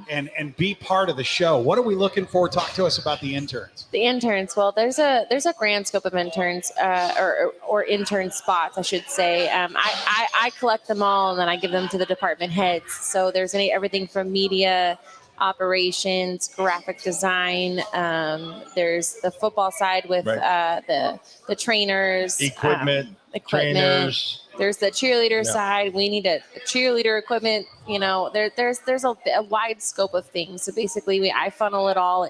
and be part of the show. What are we looking for? Talk to us about the interns. The interns, well, there's a grand scope of interns or intern spots, I should say. I collect them all and then I give them to the department heads. So there's everything from media, operations, graphic design. There's the football side with the trainers, equipment, trainers. There's the cheerleader side. We need a cheerleader equipment. There's a wide scope of things. So basically, I funnel it all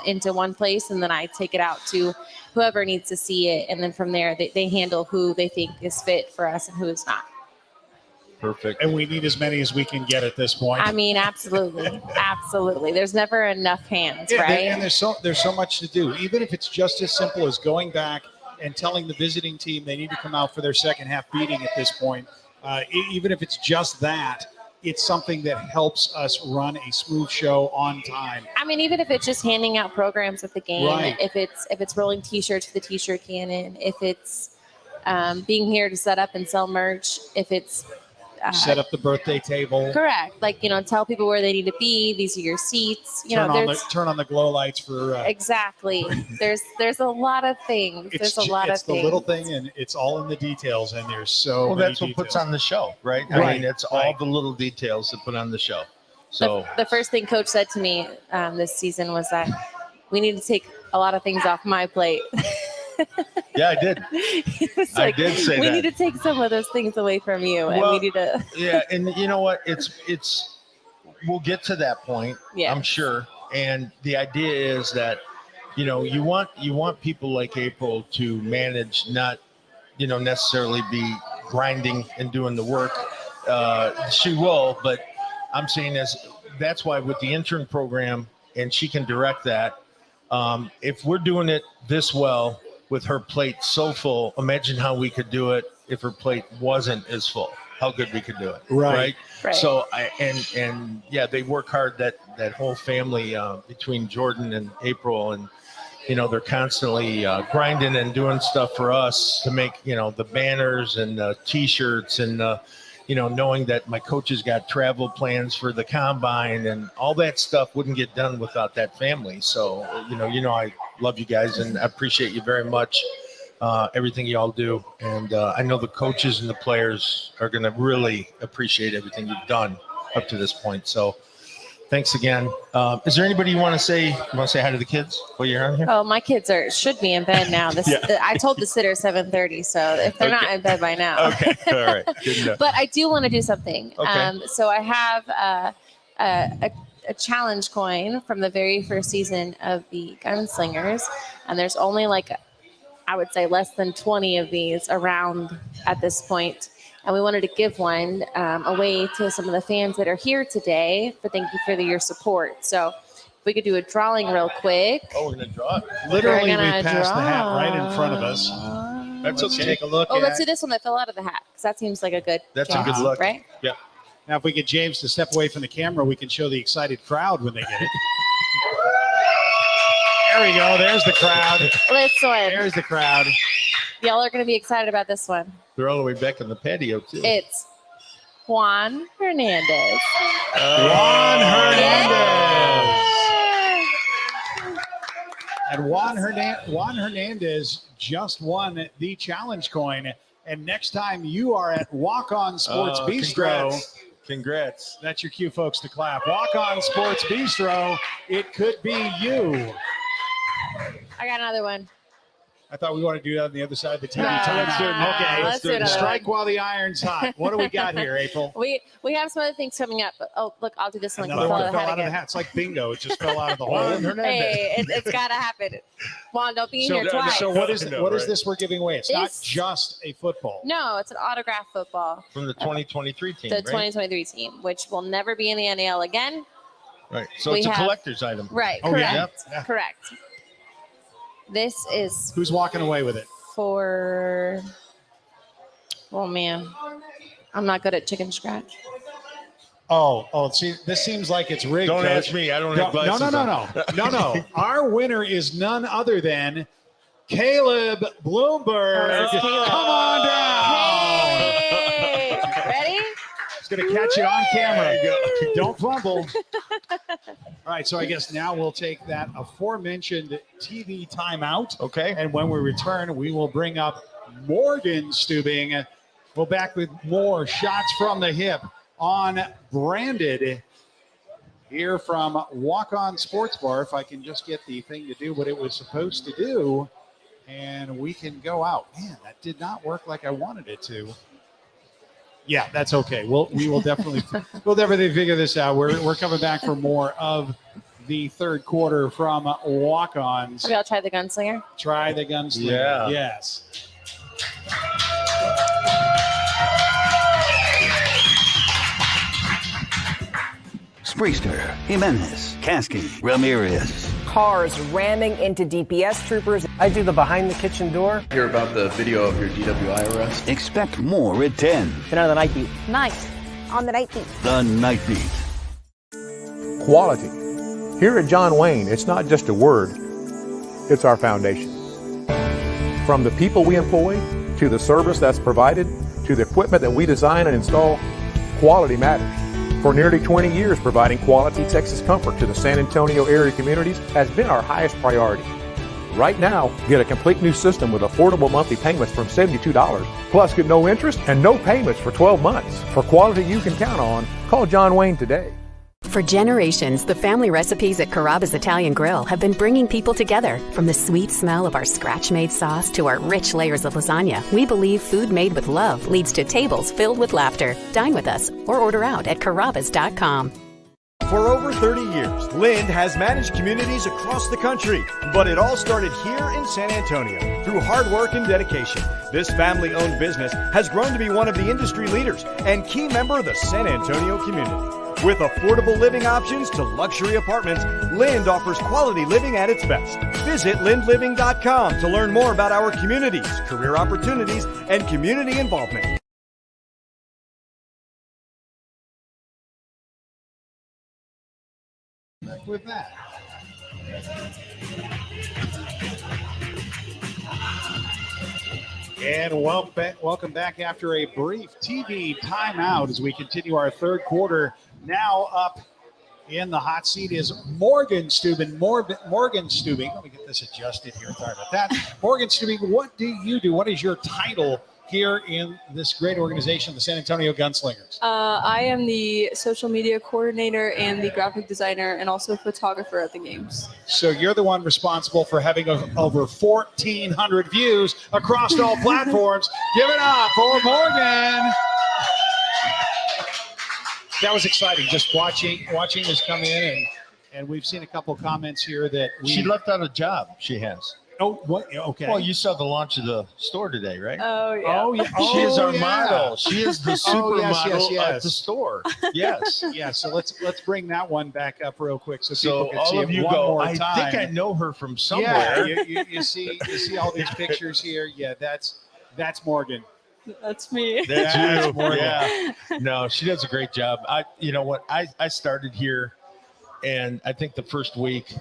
into one place, and then I take it out to whoever needs to see it, and then from there they handle who they think is fit for us and who is not. Perfect. And we need as many as we can get at this point. I mean, absolutely. Absolutely. There's never enough hands, right? And there's so much to do. Even if it's just as simple as going back and telling the visiting team they need to come out for their second half beating at this point. Even if it's just that, it's something that helps us run a smooth show on time. I mean, even if it's just handing out programs at the game, if it's rolling T-shirts for the T-shirt cannon, if it's being here to set up and sell merch, if it's set up the birthday table. Correct. Like, tell people where they need to be. These are your seats. Turn on the glow lights for. Exactly. There's a lot of things. It's the little thing, and it's all in the details. And there's so. Well, that's what puts on the show, right? I mean, it's all the little details that put on the show. So the first thing Coach said to me this season was that we need to take a lot of things off my plate. Yeah, I did. I did say we that. need to take some of those things away from you, and we need to. Yeah, and you know what? It's. We'll get to that point. Yeah. I'm sure. And the idea is that, you want people like April to manage, not, necessarily be grinding and doing the work. She will, but I'm saying that's why with the intern program, and she can direct that. If we're doing it this well, with her plate so full, imagine how we could do it if her plate wasn't as full. How good we could do it. Right. So they work hard. That whole family between Jordan and April, and they're constantly grinding and doing stuff for us to make the banners and the T-shirts and knowing that my coaches got travel plans for the Combine and all that stuff wouldn't get done without that family. So, I love you guys and I appreciate you very much, everything y'all do. And I know the coaches and the players are going to really appreciate everything you've done up to this point. So thanks again. Is there anybody you want to say hi to the kids while you're on here? Oh, my kids should be in bed now. I told the sitter 7:30, so if they're not in bed by now. Okay, all right, good enough. But I do want to do something. Okay. So I have a challenge coin from the very first season of the Gunslingers, and there's only I would say less than 20 of these around at this point. And we wanted to give one away to some of the fans that are here today. Thank you for your support. So if we could do a drawing real quick. Oh, we're going to draw it. Literally, we passed the hat right in front of us. That's Let's okay. take a look. Let's do this one that fell out of the hat, because that seems like a good That's chance, a good look. right? Yeah. Now, if we get James to step away from the camera, we can show the excited crowd when they get it. There we go. There's the crowd. This one. There's the crowd. Y'all are going to be excited about this one. They're all the way back in the patio, too. It's Juan Hernandez. Juan Hernandez. And Juan Hernandez just won the challenge coin. And next time you are at Walk On Sports Bistro, Congrats. that's your cue, folks, to clap. Walk On Sports Bistro, it could be you. I got another one. I thought we wanted to do that on the other side of the TV No, timeout. Okay, let's do another strike one. while the iron's hot. What do we got here, April? We have some other things coming up. But, oh, look, I'll do this one. Another one Fall fell ahead out of the again. hat. It's like bingo. It just fell out of the hole. Hey, it's got to happen. Juan, don't be in here twice. So what is No, right. this we're giving away? It's not It's- just a football. No, it's an autograph football. From the 2023 team, The right? 2023 team, which will never be in the NAL again. Right. So We it's a have- collector's item. Right, Oh, correct. yeah? Yeah. Correct. This is Who's walking away with it? for, oh man, I'm not good at chicken scratch. Oh, see, this seems like it's rigged. Don't Coach. ask me. I don't have glasses No. Our winner is none other than Caleb Bloomberg. Oh, Caleb. Come on down. Hey, ready? It's going to catch it on camera. Don't fumble. All right, so I guess now we'll take that aforementioned TV timeout. Okay. And when we return, we will bring up Morgan Stubing. We'll back with more shots from the hip on Branded here from Walk On Sports Bar. If I can just get the thing to do what it was supposed to do, and we can go out. Man, that did not work like I wanted it to. Yeah, that's okay. We will definitely figure this out. We're coming back for more of the third quarter from Walk-Ons. Maybe I'll try the gunslinger. Try the gunslinger. Yeah. Yes. Spriester, Jimenez, Kasky, Ramirez. Cars ramming into DPS troopers. I do the behind the kitchen door. Hear about the video of your DWI arrest? Expect more at 10. Tonight on the night beat. Night on the night beat. The Night Beat. Quality. Here at John Wayne, it's not just a word, it's our foundation. From the people we employ, to the service that's provided, to the equipment that we design and install, quality matters. For nearly 20 years, providing quality Texas comfort to the San Antonio area communities has been our highest priority. Right now, get a complete new system with affordable monthly payments from $72, plus get no interest and no payments for 12 months. For quality you can count on, call John Wayne today. For generations, the family recipes at Carrabba's Italian Grill have been bringing people together. From the sweet smell of our scratch-made sauce to our rich layers of lasagna, we believe food made with love leads to tables filled with laughter. Dine with us or order out at Carrabba's.com. For over 30 years, Lind has managed communities across the country, but it all started here in San Antonio. Through hard work and dedication, this family-owned business has grown to be one of the industry leaders and key member of the San Antonio community. With affordable living options to luxury apartments, Lind offers quality living at its best. Visit lindliving.com to learn more about our communities, career opportunities, and community involvement. Back with that. And welcome back after a brief TV timeout as we continue our third quarter. Now up in the hot seat is Morgan Stubing. Morgan Stubing. Let me get this adjusted here. Sorry about that. Morgan Stubing, what do you do? What is your title here in this great organization, the San Antonio Gunslingers? I am the social media coordinator and the graphic designer and also photographer at the games. So you're the one responsible for having over 1,400 views across all platforms. Give it up for Morgan. That was exciting, just watching this come in, and we've seen a couple comments here that She left out a job she has. Oh, what? Okay. Well, you saw the launch of the store today, right? Oh, yeah. Oh, yeah. She is our yeah. model. She is the supermodel yes. at the store. Yes. Yeah, so let's bring that one back up real quick so So people can see all it of you one go, more I time. think I know her from somewhere. Yeah, you see all these pictures here. Yeah, that's Morgan. That's me. That's you. Morgan. Yeah. No, she does a great job. You know what? I started here, and I think the first week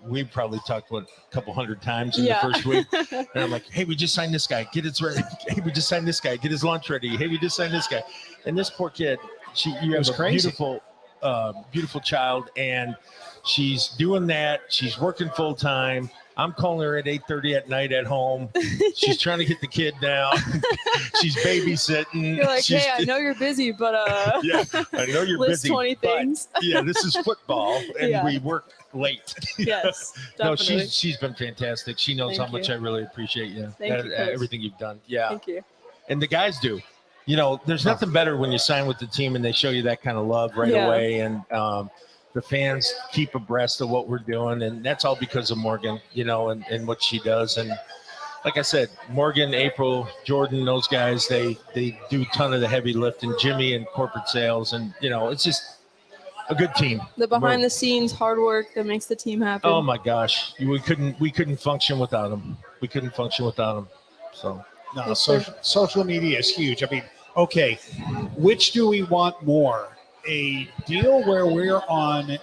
we probably talked a couple hundred times in the first week. And I'm like, hey, we just signed this guy. Get it ready. Hey, we just signed this guy. Get his lunch ready. Hey, we just signed this guy. And this poor kid, you have a beautiful child, and she's doing that. She's working full time. I'm calling her at 8:30 at night at home. She's trying to get the kid down. She's babysitting. You're like, hey, I know you're busy, but yeah, I know you're list busy. 20 things. Yeah, this is football, and we work late. Yes, No, definitely. she's been fantastic. She knows Thank how much you. I really appreciate you. Thank you, Coach. Everything you've done. Yeah. Thank you. And the guys do. You know, there's nothing better when you sign with the team and they show you that kind of love right Yeah. away. And the fans keep abreast of what we're doing. And that's all because of Morgan, you know, and what she does. And like I said, Morgan, April, Jordan, those guys, they do a ton of the heavy lifting, Jimmy in corporate sales. And, you know, it's just a good team. The behind the scenes hard work that makes the team happen. Oh my gosh. We couldn't function without them. We couldn't function without them. So. No, social media is huge. I mean, okay, which do we want more? A deal where we're on,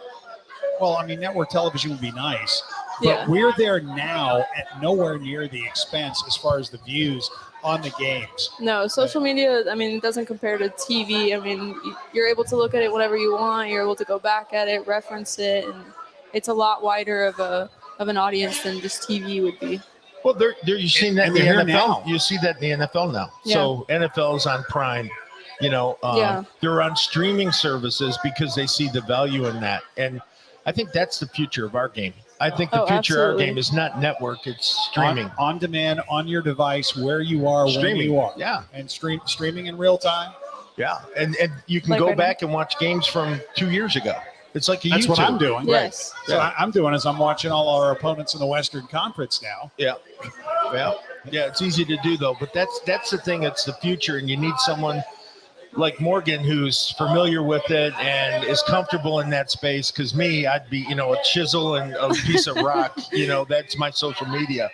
well, I mean, network television would be nice, but Yeah. we're there now at nowhere near the expense as far as the views on the games. No, social media, I mean, it doesn't compare to TV. I mean, you're able to look at it whenever you want. You're able to go back at it, reference it, and it's a lot wider of an audience than just TV would be. Well, you've seen that in And the they're here NFL. now. You see that in the NFL now. Yeah. So NFL is on Prime. You know, Yeah. they're on streaming services because they see the value in that. And I think that's the future of our game. I think the Oh, future of our absolutely. game is not network, it's streaming. On demand, on your device, where you are, when Streaming, you are. yeah. And streaming in real time. Yeah. And you can Like go right now? back and watch games from 2 years ago. It's like a That's YouTube. what I'm doing. Yes. So I'm doing is I'm watching all our opponents in the Western Conference now. Yeah. Well, yeah, it's easy to do though, but that's the thing. It's the future, and you need someone like Morgan who's familiar with it and is comfortable in that space. Because me, I'd be, you know, a chisel and a piece of rock. You know, that's my social media.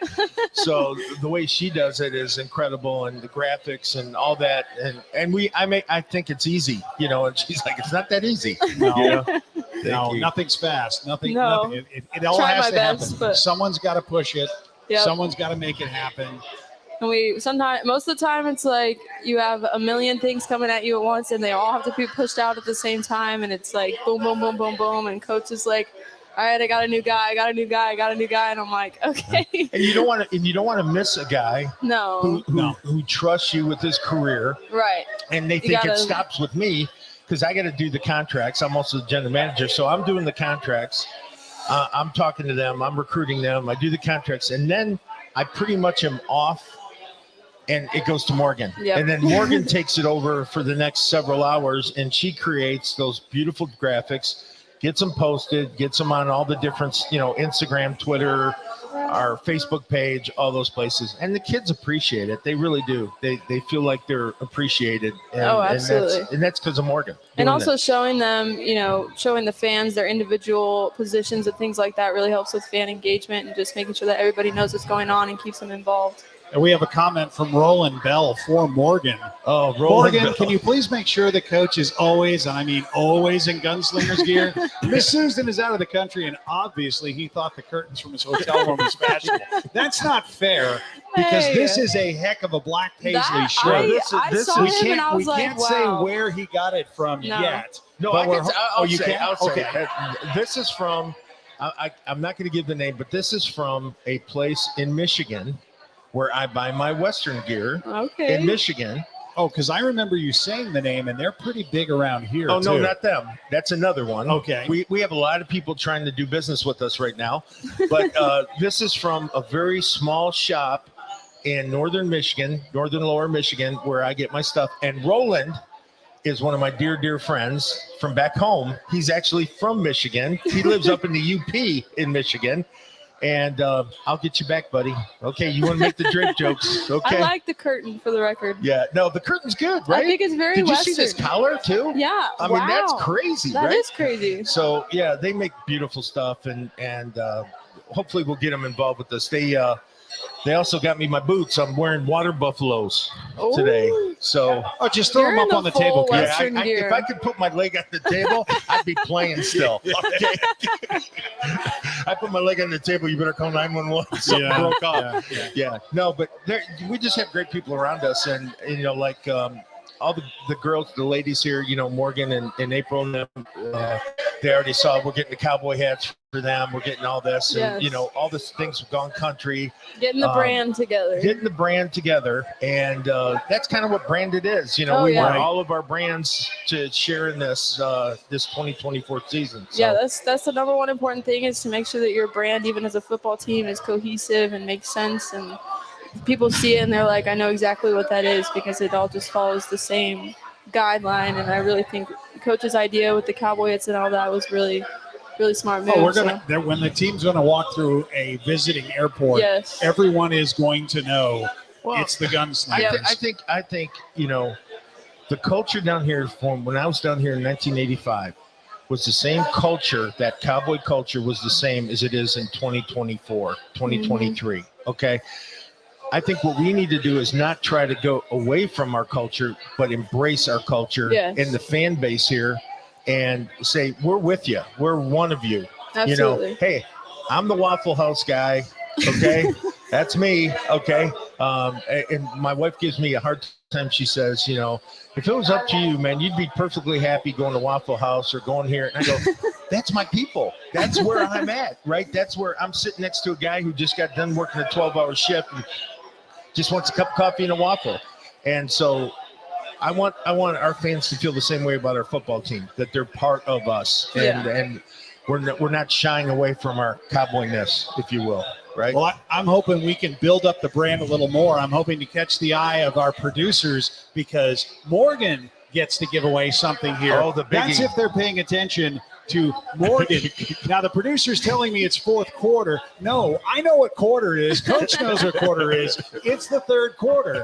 So the way she does it is incredible, and the graphics and all that. And I think it's easy. You know, and she's like, it's not that easy. No. You know? No, Thank you. nothing's fast. Nothing. No. Nothing. It all Try has my to best, happen. but- Someone's got to push it. Yep. Someone's got to make it happen. And most of the time, it's like you have a million things coming at you at once, and they all have to be pushed out at the same time. And it's like boom, boom, boom, boom, boom. And coach is like, all right, I got a new guy. And I'm like, okay. And you don't want to miss a guy No. who trusts you with his career. Right. And they You think gotta- it stops with me because I got to do the contracts. I'm also the general manager, so I'm doing the contracts. I'm talking to them. I'm recruiting them. I do the contracts, and then I pretty much am off, and it goes to Morgan. Yep. And then Morgan takes it over for the next several hours, and she creates those beautiful graphics, gets them posted, gets them on all the different, you know, Instagram, Twitter, our Facebook page, all those places. And the kids appreciate it. They really do. They feel like they're appreciated. And, Oh, absolutely. And that's because of Morgan. And doing also that. showing them, you know, showing the fans their individual positions and things like that really helps with fan engagement and just making sure that everybody knows what's going on and keeps them involved. And we have a comment from Roland Bell for Morgan. Oh, Roland Morgan, Bell. can you please make sure the coach is always, and I mean always, in Gunslinger's gear? Miss Susan is out of the country, and obviously he thought the curtains from his hotel room was fashionable. That's not fair, because Hey. this is a heck of a black paisley That- shirt. I saw we him can't, and I was we like, can't wow. say where he got it from No. yet. No, but I'll you say, can? I'll say. Okay. This is from, I'm not going to give the name, but this is from a place in Michigan where I buy my Western gear Okay. in Michigan. Oh, because I remember you saying the name, and they're pretty big around here. Oh, no, too. not them. That's another one. Okay. We have a lot of people trying to do business with us right now. But this is from a very small shop in northern Michigan, northern lower Michigan, where I get my stuff. And Roland is one of my dear, dear friends from back home. He's actually from Michigan. He lives up in the UP in Michigan. And I'll get you back, buddy. Okay, you want to make the Drake jokes? Okay. I like the curtain for the record. Yeah, no, the curtain's good, right? I think it's very Did you Western. see this collar too? Yeah. I mean, that's wow. crazy, That right? is crazy. So yeah, they make beautiful stuff, and hopefully we'll get them involved with us. They also got me my boots. I'm wearing water buffaloes today. So just throw them up on the table. Yeah, Western gear. if I could put my leg on the table, I'd be playing still. Okay. I put my leg on the table. You better call 911. Something broke off. Yeah. No, but we just have great people around us, and you know, like all the girls, the ladies here. You know, Morgan and April and them. They already saw we're getting the cowboy hats for them. We're getting all this, and Yes. all this things have gone country. Getting the brand together. Getting the brand together, and that's kind of what branded is. We yeah. want all of our brands to share in this 2024 season. So. Yeah, that's the number one important thing is to make sure that your brand, even as a football team, is cohesive and makes sense. And people see it and they're like, I know exactly what that is because it all just follows the same guideline. And I really think Coach's idea with the cowboy hats and all that was really smart move. When the team's gonna walk through a visiting airport, Yes. everyone is going to know it's the Gunslingers. I think the culture down here from when I was down here in 1985 was the same culture. That cowboy culture was the same as it is in 2024, 2023. Okay. I think what we need to do is not try to go away from our culture, but embrace our culture and the fan base here and say, we're with you. We're one of you. Absolutely. Hey, I'm the Waffle House guy. Okay. That's me. Okay. And my wife gives me a hard time. She says, if it was up to you, man, you'd be perfectly happy going to Waffle House or going here. And I go, that's my people. That's where I'm at, right? That's where I'm sitting next to a guy who just got done working a 12-hour shift and just wants a cup of coffee and a waffle. And so I want our fans to feel the same way about our football team, that they're part of us. And we're not shying away from our cowboyness, if you will. Right. Well, I'm hoping we can build up the brand a little more. I'm hoping to catch the eye of our producers because Morgan gets to give away something here. Oh, the biggie. That's if they're paying attention to Morgan. Now, the producer's telling me it's fourth quarter. No, I know what quarter is. Coach knows what quarter is. It's the third quarter.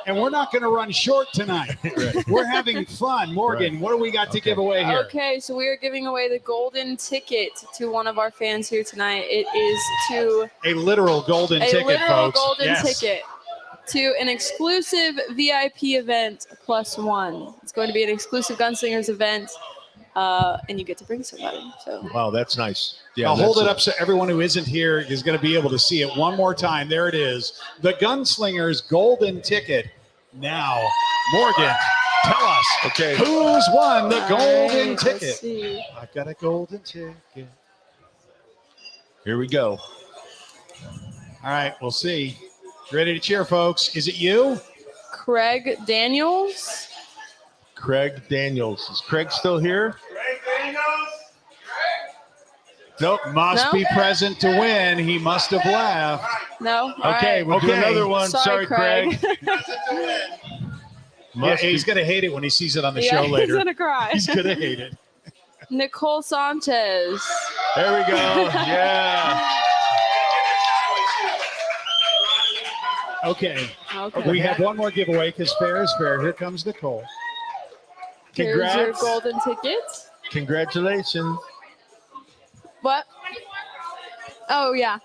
And we're not going to run short tonight. Right. We're having fun. Morgan, what do we got to give away here? Okay, so we are giving away the golden ticket to one of our fans here tonight. It is to a literal golden ticket, folks. A literal golden ticket to an exclusive VIP event +1. It's going to be an exclusive Gunslingers event. And you get to bring somebody. So wow, that's nice. Yeah, I'll hold it up so everyone who isn't here is going to be able to see it one more time. There it is. The Gunslingers golden ticket. Now, Morgan, tell us who's won the golden ticket. I've got a golden ticket. Here we go. All right, we'll see. Ready to cheer, folks? Is it you? Craig Daniels. Craig Daniels. Is Craig still here? Nope. Must be present to win. He must have left. No. Okay, we'll do another one. Sorry, Craig. He's going to hate it when he sees it on the show later. He's going to cry. He's going to hate it. Nicole Sanchez. There we go. Yeah. Okay. We have one more giveaway because fair is fair. Here comes Nicole. Congrats. Here's your golden ticket. Congratulations. What? Oh, yeah.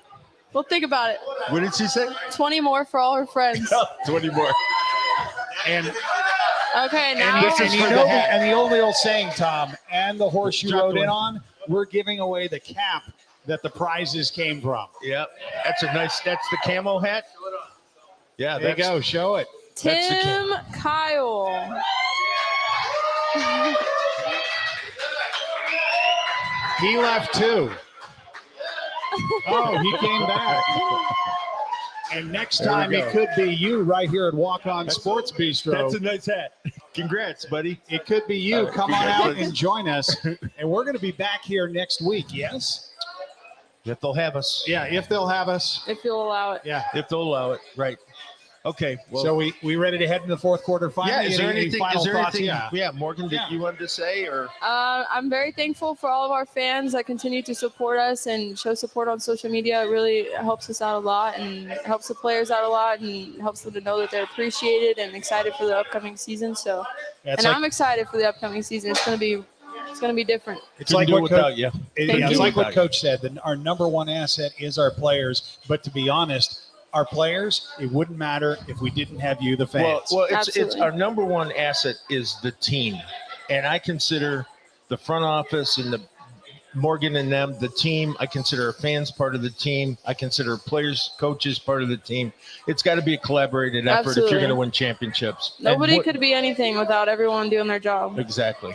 Well, think about it. What did she say? 20 more for all her friends. 20 more. And okay, now. And the only old saying, Tom, and the horse you rode in on, we're giving away the cap that the prizes came from. Yep. That's the camo hat. Yeah, there you go. Show it. Tim Kyle. He left too. Oh, he came back. And next time it could be you right here at Walk On Sports Bistro. That's a nice hat. Congrats, buddy. It could be you. Come on out and join us. And we're going to be back here next week, yes? If they'll have us. Yeah, if they'll have us. If you'll allow it. Yeah. If they'll allow it. Right. Okay. Well, so we ready to head into the fourth quarter finally? Yeah, is there anything thoughts? Yeah, Morgan, that you wanted to say? Or I'm very thankful for all of our fans that continue to support us and show support on social media. It really helps us out a lot and helps the players out a lot and helps them to know that they're appreciated and excited for the upcoming season. So, I'm excited for the upcoming season. It's going to be different. It's like what what Coach said. Our number one asset is our players. But to be honest, our players, it wouldn't matter if we didn't have you, the fans. Well, it's our number one asset is the team, and I consider the front office and the Morgan and them the team. I consider our fans part of the team. I consider players, coaches part of the team. It's got to be a collaborated effort if you're going to win championships. Nobody could be anything without everyone doing their job. Exactly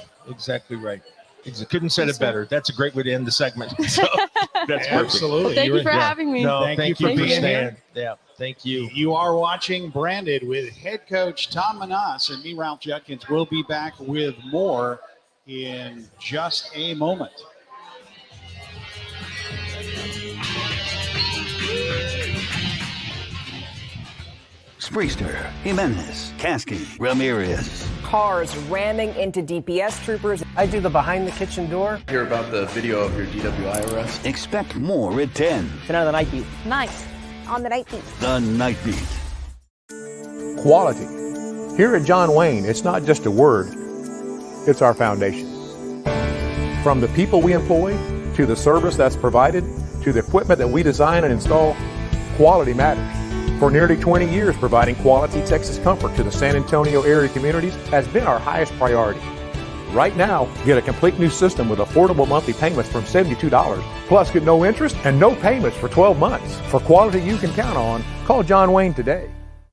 right. Couldn't said it better. That's a great way to end the segment. So that's Absolutely. Well, thank you for having me. No, Thank you thank you for for being staying. here. Yeah, thank you. You are watching Branded with head coach Tom Manas, and me, Ralph Judkins. We'll be back with more in just a moment. Spriester, Jimenez, Kasky, Ramirez. Cars ramming into DPS troopers. I do the behind the kitchen door. Hear about the video of your DWI arrest? Expect more at 10. Tonight on the Night Beat. Night on the night beat. The Night Beat. Quality. Here at John Wayne, it's not just a word, it's our foundation. From the people we employ, to the service that's provided, to the equipment that we design and install, quality matters. For nearly 20 years, providing quality Texas comfort to the San Antonio area communities has been our highest priority. Right now, get a complete new system with affordable monthly payments from $72, plus get no interest and no payments for 12 months. For quality you can count on, call John Wayne today.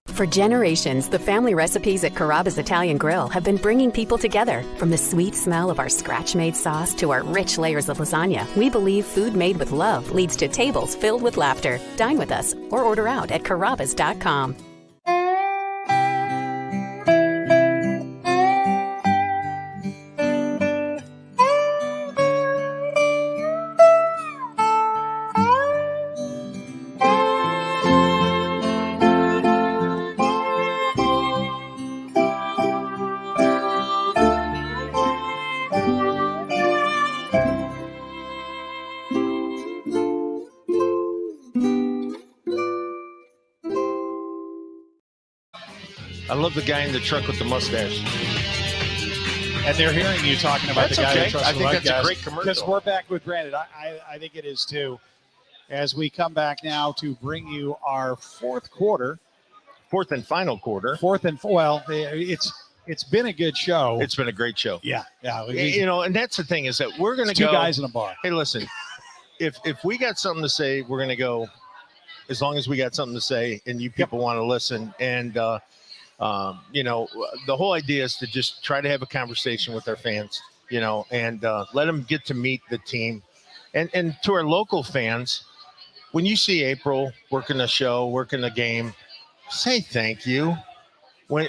For generations, the family recipes at Carrabba's Italian Grill have been bringing people together. From the sweet smell of our scratch-made sauce to our rich layers of lasagna, we believe food made with love leads to tables filled with laughter. Dine with us or order out at Carrabba's.com. I love the guy in the truck with the mustache. And they're hearing you talking about That's the guy okay. who trusts I think the that's a guys. great commercial. Because we're back with Brandon. I think it is too. As we come back now to bring you our fourth and final quarter. It's been a good show. It's been a great show. Yeah. And that's the thing is that we're going to two go. guys in a bar. Hey, listen, if we got something to say, we're going to go. As long as we got something to say, and you people want to listen, and the whole idea is to just try to have a conversation with our fans, and let them get to meet the team, and to our local fans. When you see April working the show, working the game, say thank you. When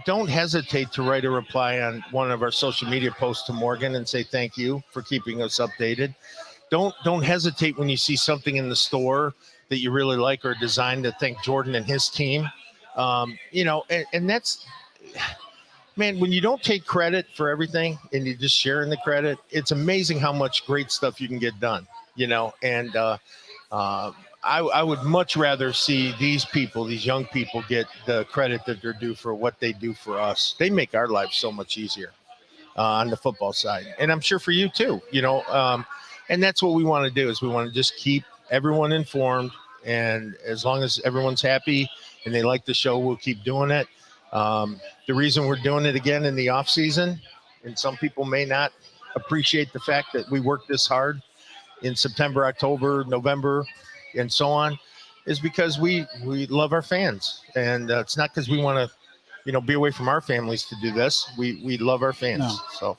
don't hesitate to write a reply on one of our social media posts to Morgan and say thank you for keeping us updated. Don't hesitate when you see something in the store that you really like or design to thank Jordan and his team. And that's, man, when you don't take credit for everything and you just share in the credit, it's amazing how much great stuff you can get done, and I would much rather see these people, these young people, get the credit that they're due for what they do for us. They make our lives so much easier on the football side. And I'm sure for you too, and that's what we want to do is we want to just keep everyone informed. And as long as everyone's happy and they like the show, we'll keep doing it. The reason we're doing it again in the off season, and some people may not appreciate the fact that we worked this hard in September, October, November, and so on, is because we love our fans. And it's not because we want to, be away from our families to do this. We love our fans. No. So.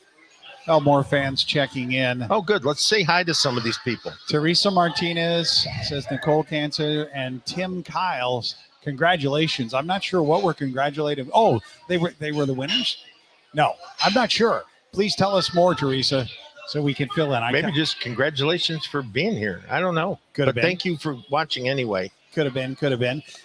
More fans checking in. Oh, good. Let's say hi to some of these people. Teresa Martinez says Nicole Cancer and Tim Kyles. Congratulations. I'm not sure what we're congratulating. Oh, they were the winners? No, I'm not sure. Please tell us more, Teresa, so we can fill in. Maybe just congratulations for being here. I don't know. Could have been. Thank you for watching anyway. Could have been.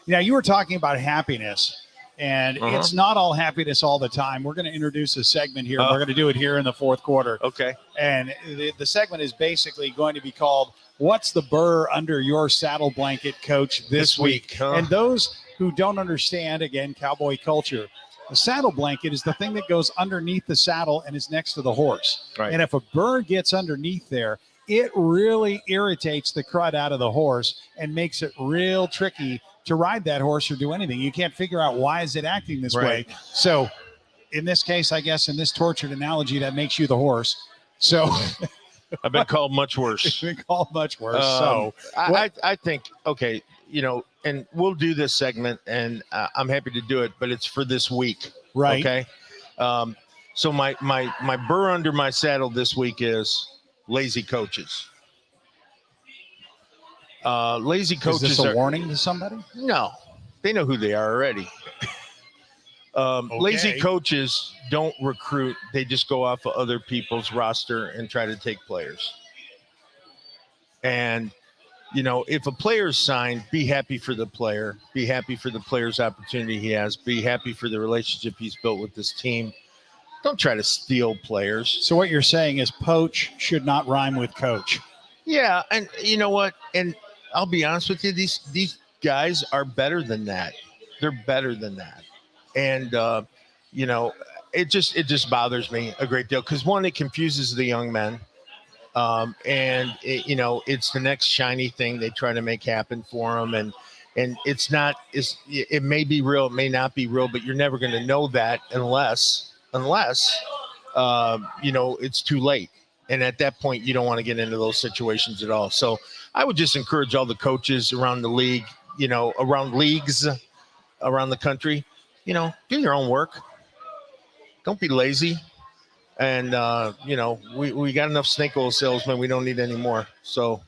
Now, you were talking about happiness. And it's not all happiness all the time. We're going to introduce a segment here. We're going to do it here in the fourth quarter. Okay. And the segment is basically going to be called, What's the Burr Under Your Saddle Blanket, Coach, this week? And those who don't understand, again, cowboy culture, the saddle blanket is the thing that goes underneath the saddle and is next to the horse. Right. And if a burr gets underneath there, it really irritates the crud out of the horse and makes it real tricky to ride that horse or do anything. You can't figure out why is it acting this way. So in this case, I guess in this tortured analogy, that makes you the horse. So I've been called much worse. So I think, okay, and we'll do this segment and I'm happy to do it, but it's for this week. Right. Okay. So my burr under my saddle this week is lazy coaches. Lazy coaches. Is this a warning to somebody? No, they know who they are already. Lazy coaches don't recruit. They just go off of other people's roster and try to take players. And, you know, if a player is signed, be happy for the player. Be happy for the player's opportunity he has. Be happy for the relationship he's built with this team. Don't try to steal players. So what you're saying is poach should not rhyme with coach. Yeah, and you know what? And I'll be honest with you, these guys are better than that. They're better than that. And you know, it just bothers me a great deal because one, it confuses the young men. And you know, it's the next shiny thing they try to make happen for them. And it may be real, it may not be real, but you're never going to know that unless you know, it's too late. And at that point, you don't want to get into those situations at all. So I would just encourage all the coaches around the league, you know, around leagues around the country, you know, do your own work. Don't be lazy. And, you know, we got enough snake oil salesmen. We don't need any more. So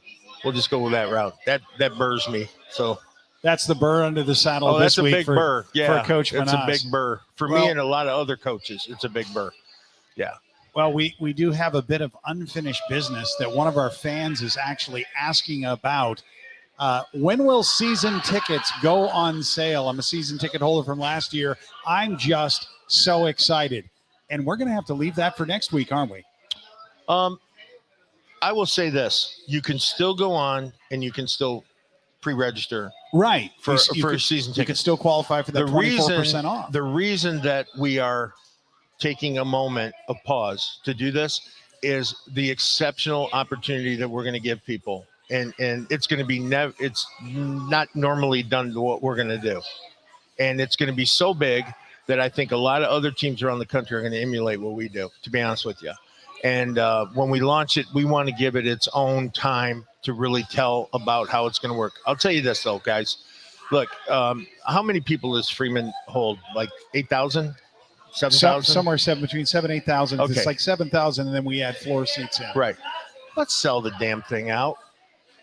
we'll just go with that route. That burrs me. So that's the burr under the saddle that's this week a big burr. Yeah, for Coach Menas. It's a big burr. For me and a lot of other coaches, it's a big burr. Yeah. Well, we do have a bit of unfinished business that one of our fans is actually asking about. When will season tickets go on sale? I'm a season ticket holder from last year. I'm just so excited. And we're going to have to leave that for next week, aren't we? I will say this. You can still go on and you can still pre-register. Right. For a season ticket. You can still qualify for that 24% off. The reason that we are taking a moment of pause to do this is the exceptional opportunity that we're going to give people. And it's going to be it's not normally done to what we're going to do. And it's going to be so big that I think a lot of other teams around the country are going to emulate what we do, to be honest with you. And when we launch it, we want to give it its own time to really tell about how it's going to work. I'll tell you this, though, guys. Look, how many people does Freeman hold? Like 8,000? 7,000? Somewhere between 7,000 and 8,000. Okay. It's like 7,000, and then we add floor seats in. Right. Let's sell the damn thing out.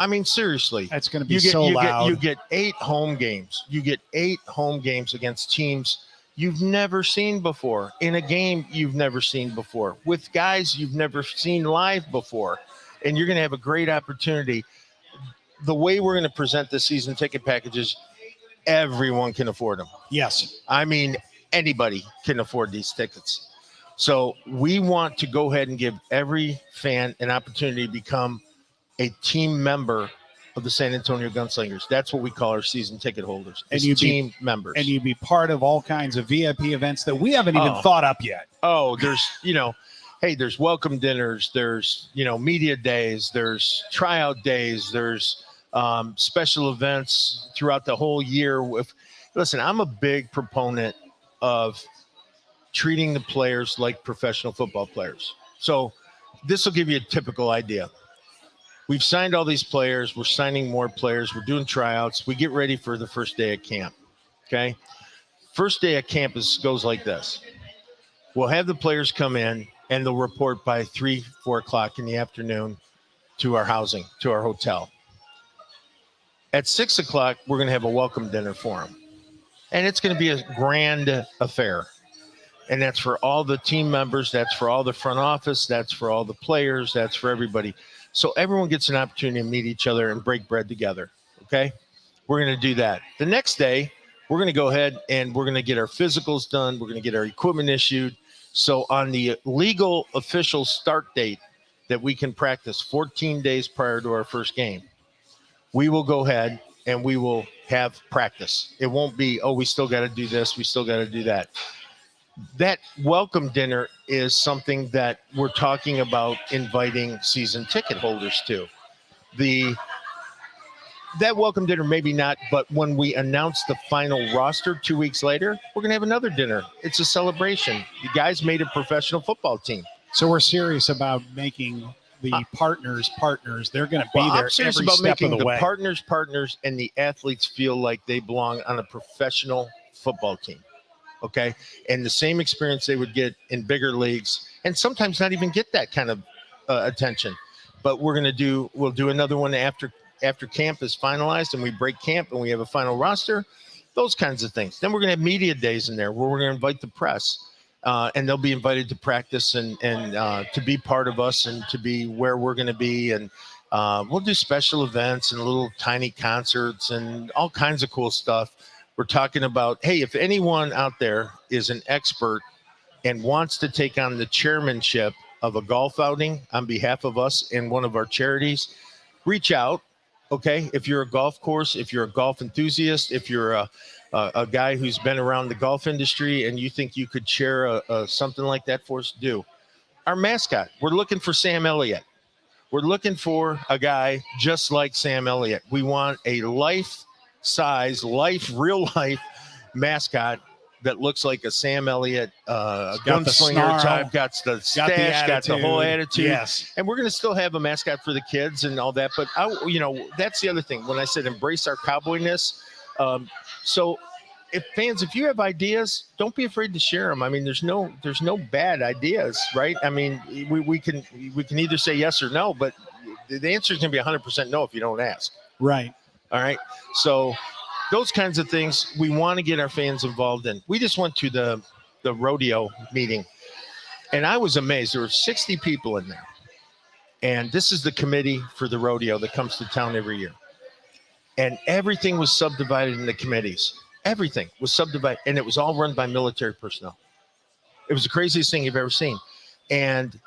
I mean, seriously. That's going to be so loud. You get 8 home games. You get 8 home games against teams you've never seen before, in a game you've never seen before, with guys you've never seen live before. And you're going to have a great opportunity. The way we're going to present the season ticket packages, everyone can afford them. Yes. I mean, anybody can afford these tickets. So we want to go ahead and give every fan an opportunity to become a team member of the San Antonio Gunslingers. That's what we call our season ticket holders. And you team members. And you'd be part of all kinds of VIP events that we haven't even thought up yet. Oh, there's, you know, hey, there's welcome dinners, there's, you know, media days, there's tryout days, there's special events throughout the whole year. Listen, I'm a big proponent of treating the players like professional football players. So this will give you a typical idea. We've signed all these players. We're signing more players. We're doing tryouts. We get ready for the first day of camp. Okay. First day of camp goes like this. We'll have the players come in and they'll report by 3, 4 o'clock in the afternoon to our housing, to our hotel. At 6 o'clock, we're going to have a welcome dinner for them. And it's going to be a grand affair. And that's for all the team members. That's for all the front office. That's for all the players. That's for everybody. So everyone gets an opportunity to meet each other and break bread together, okay? We're going to do that. The next day, we're going to go ahead and we're going to get our physicals done. We're going to get our equipment issued. So on the legal official start date that we can practice 14 days prior to our first game, we will go ahead and we will have practice. It won't be, oh, we still got to do this, we still got to do that. That welcome dinner is something that we're talking about inviting season ticket holders to. That welcome dinner, maybe not, but when we announce the final roster 2 weeks later, we're going to have another dinner. It's a celebration. You guys made a professional football team. So we're serious about making the partners. They're going to be there I'm serious every about step making of the way. partners, and the athletes feel like they belong on a professional football team. Okay. And the same experience they would get in bigger leagues, and sometimes not even get that kind of attention. But we'll do another one after camp is finalized and we break camp and we have a final roster, those kinds of things. Then we're going to have media days in there where we're going to invite the press. And they'll be invited to practice and to be part of us and to be where we're going to be. And we'll do special events and little tiny concerts and all kinds of cool stuff. We're talking about, hey, if anyone out there is an expert and wants to take on the chairmanship of a golf outing on behalf of us and one of our charities, reach out. Okay. If you're a golf course, if you're a golf enthusiast, if you're a guy who's been around the golf industry and you think you could share something like that for us, do. Our mascot, we're looking for Sam Elliott. We're looking for a guy just like Sam Elliott. We want a life-size, real life mascot that looks like a Sam Elliott, gunslinger type, got the stash, got the whole attitude. Yes. And we're going to still have a mascot for the kids and all that. But, that's the other thing. When I said embrace our cowboyness, so if you have ideas, don't be afraid to share them. I mean, there's no bad ideas, right? I mean, we can either say yes or no, but the answer is going to be 100% no if you don't ask. Right. All right. So those kinds of things we want to get our fans involved in. We just went to the rodeo meeting, and I was amazed. There were 60 people in there, and this is the committee for the rodeo that comes to town every year. And everything was subdivided into committees. Everything was subdivided, and it was all run by military personnel. It was the craziest thing you've ever seen. And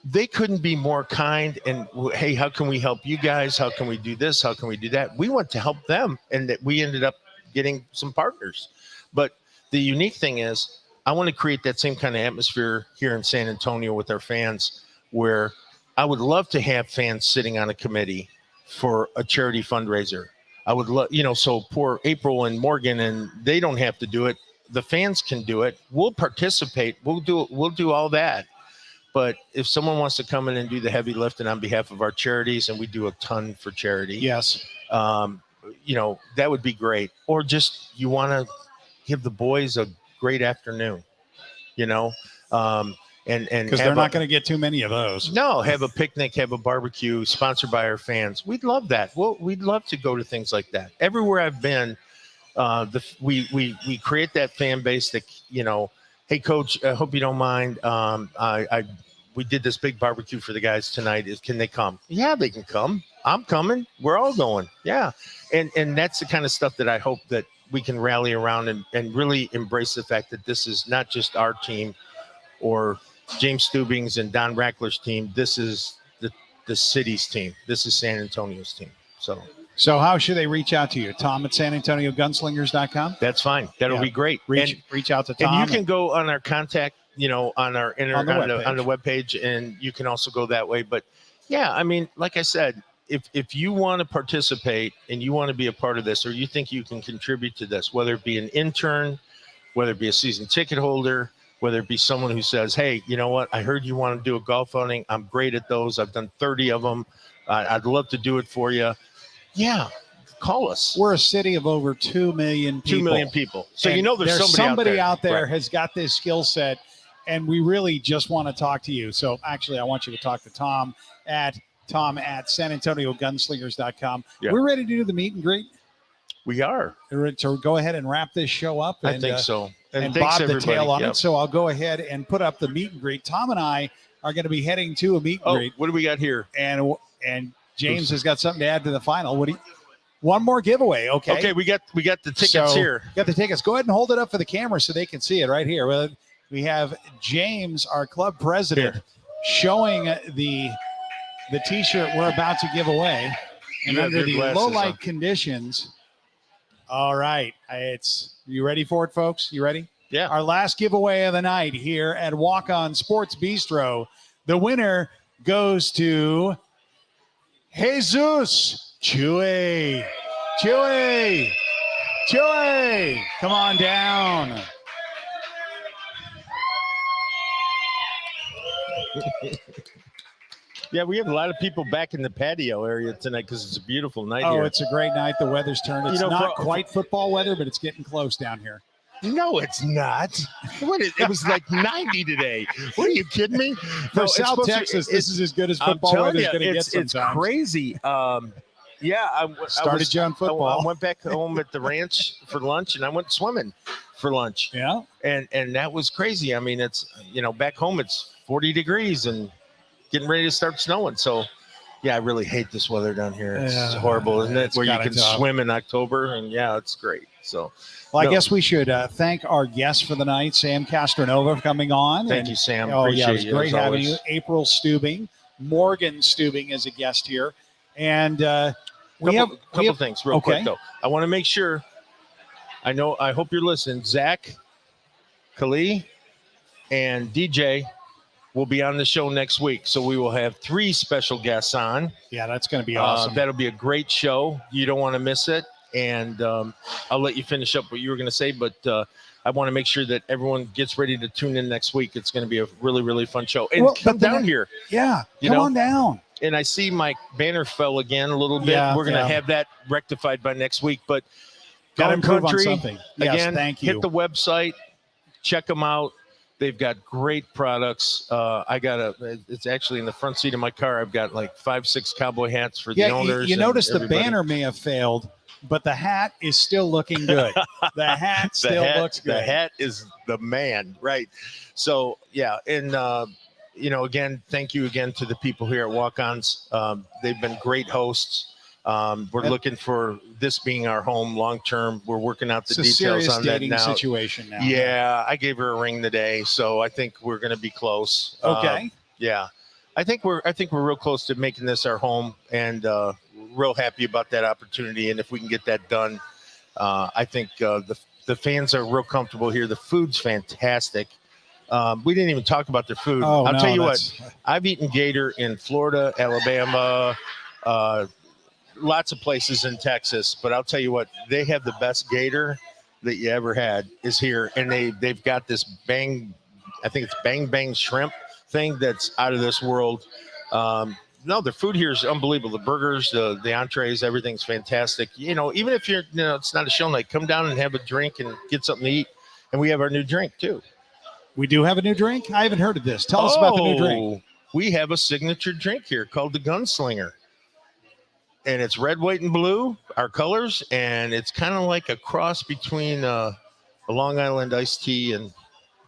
they couldn't be more kind and, hey, how can we help you guys? How can we do this? How can we do that? We went to help them, and that we ended up getting some partners. But the unique thing is, I want to create that same kind of atmosphere here in San Antonio with our fans, where I would love to have fans sitting on a committee for a charity fundraiser. I would love, so poor April and Morgan, and they don't have to do it. The fans can do it. We'll participate. We'll do all that. But if someone wants to come in and do the heavy lifting on behalf of our charities, and we do a ton for charity. Yes. That would be great. Or just, you want to give the boys a great afternoon, and because they're not going to get too many of those. No, have a picnic, have a barbecue, sponsored by our fans. We'd love that. We'd love to go to things like that. Everywhere I've been, we create that fan base that, hey, coach, I hope you don't mind. We did this big barbecue for the guys tonight. Can they come? Yeah, they can come. I'm coming. We're all going. Yeah. And that's the kind of stuff that I hope that we can rally around and really embrace the fact that this is not just our team or James Stubing's and Don Rackler's team. This is the city's team. This is San Antonio's team. So how should they reach out to you? Tom at SanAntonioGunslingers.com? That's fine. That'll be great. Reach out to Tom. And you can go on our contact, on our on the webpage, and you can also go that way. But yeah, I mean, like I said, if you want to participate and you want to be a part of this, or you think you can contribute to this, whether it be an intern, whether it be a season ticket holder, whether it be someone who says, hey, you know what? I heard you want to do a golf outing. I'm great at those. I've done 30 of them. I'd love to do it for you. Yeah, call us. We're a city of over 2 million people. 2 million people. So and there's somebody out there right. has got this skill set, and we really just want to talk to you. So actually, I want you to talk to Tom at SanAntonioGunslingers.com. Yeah. We're ready to do the meet and greet. We are. So go ahead and wrap this show up. I think so. And thanks, bob the tail on Yep. it. So I'll go ahead and put up the meet and greet. Tom and I are going to be heading to a meet and greet. What do we got here? And James has got something to add to the final. One more giveaway, okay? Okay, we got the tickets here. Got the tickets. Go ahead and hold it up for the camera so they can see it right here. We have James, our club president, showing the T-shirt we're about to give away. And under the low light conditions. All right, you ready for it, folks? You ready? Yeah. Our last giveaway of the night here at Walk On Sports Bistro. The winner goes to Jesus Chewy. Come on down. Yeah, we have a lot of people back in the patio area tonight because it's a beautiful night here. Oh, it's a great night. The weather's turned. It's not quite football weather, but it's getting close down here. No, it's not. It was like 90 today. What are you kidding me? For South Texas, this is as good as football weather is going to get sometimes. It's crazy. Yeah, I started you on football. I went back home at the ranch for lunch, and I went swimming for lunch. Yeah, and that was crazy. I mean, it's back home it's 40 degrees and getting ready to start snowing. So, yeah, I really hate this weather down here. It's horrible, isn't it? Where you can swim in October, and yeah, it's great. So, well, I guess we should thank our guest for the night, Sam Castronova, for coming on. Thank you, Sam. Oh, Appreciate it was you, great as having always. you. April Stubing, Morgan Stubing as a guest here, and we have things real quick though. I want to make sure. I hope you're listening. Zach, Kali, and DJ will be on the show next week. So we will have 3 special guests on. Yeah, that's going to be awesome. That'll be a great show. You don't want to miss it. And I'll let you finish up what you were going to say, but I want to make sure that everyone gets ready to tune in next week. It's going to be a really, really fun show. And come down here. Yeah, come on down. And I see my banner fell again a little bit. Yeah, we're going to have that rectified by next week. But gotta Gone improve on Country, something. Yes, again, thank you. hit the website, check them out. They've got great products. It's actually in the front seat of my car. I've got like 5-6 cowboy hats for the owners. You notice the everybody. banner may have failed, but the hat is still looking good. The hat still looks good. The hat is the man, right? So, yeah. And, again, thank you again to the people here at Walk-Ons. They've been great hosts. We're looking for this being our home long term. We're working out the details on that now. Situation now. Yeah, I gave her a ring today, so I think we're going to be close. Okay. Yeah, I think we're real close to making this our home, and real happy about that opportunity. And if we can get that done, I think the fans are real comfortable here. The food's fantastic. We didn't even talk about the food. I'll tell you what, I've eaten gator in Florida, Alabama, lots of places in Texas, but I'll tell you what, they have the best gator that you ever had is here. And they've got this bang bang shrimp thing that's out of this world. No, the food here is unbelievable. The burgers, the entrees, everything's fantastic. Even if it's not a show night, come down and have a drink and get something to eat. And we have our new drink too. We do have a new drink? I haven't heard of this. Tell us about the new drink. We have a signature drink here called the Gunslinger. And it's red, white, and blue, our colors. And it's kind of like a cross between a Long Island iced tea and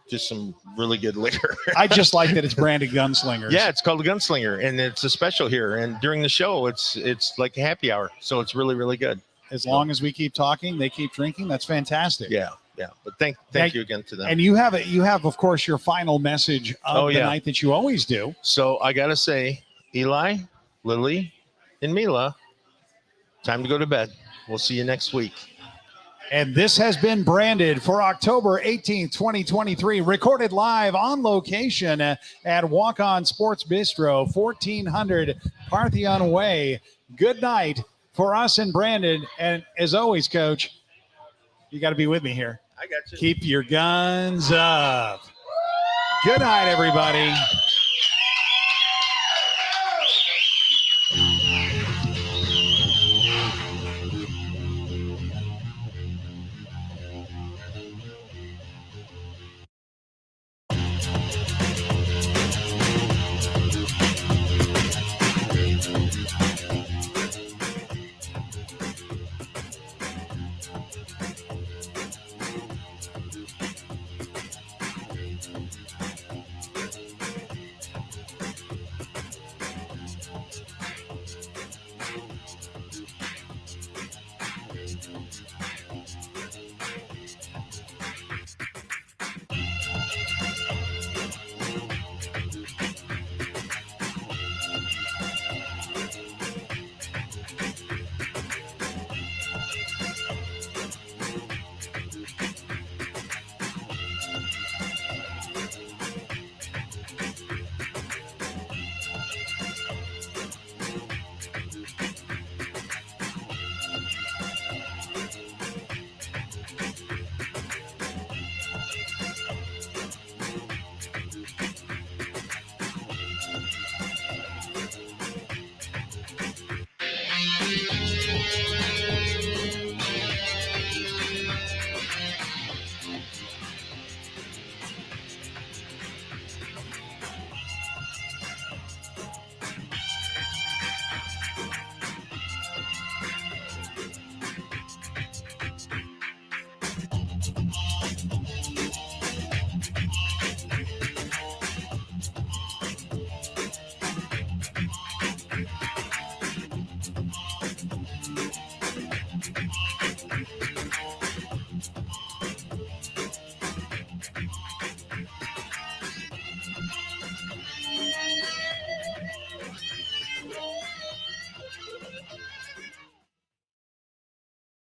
just some really good liquor. I just like that it's branded Gunslingers. Yeah, it's called the Gunslinger, and it's a special here. And during the show, it's like a happy hour. So it's really, really good. As long as we keep talking, they keep drinking. That's fantastic. Yeah. But thank you again to them. And you have, of course, your final message of the night that you always do. So I got to say, Eli, Lily, and Mila, time to go to bed. We'll see you next week. And this has been branded for October 18th, 2023, recorded live on location at Walk On Sports Bistro, 1400 Parthenon Way. Good night for us and Brandon. And as always, Coach, you got to be with me here. I got you. Keep your guns up. Good night, everybody.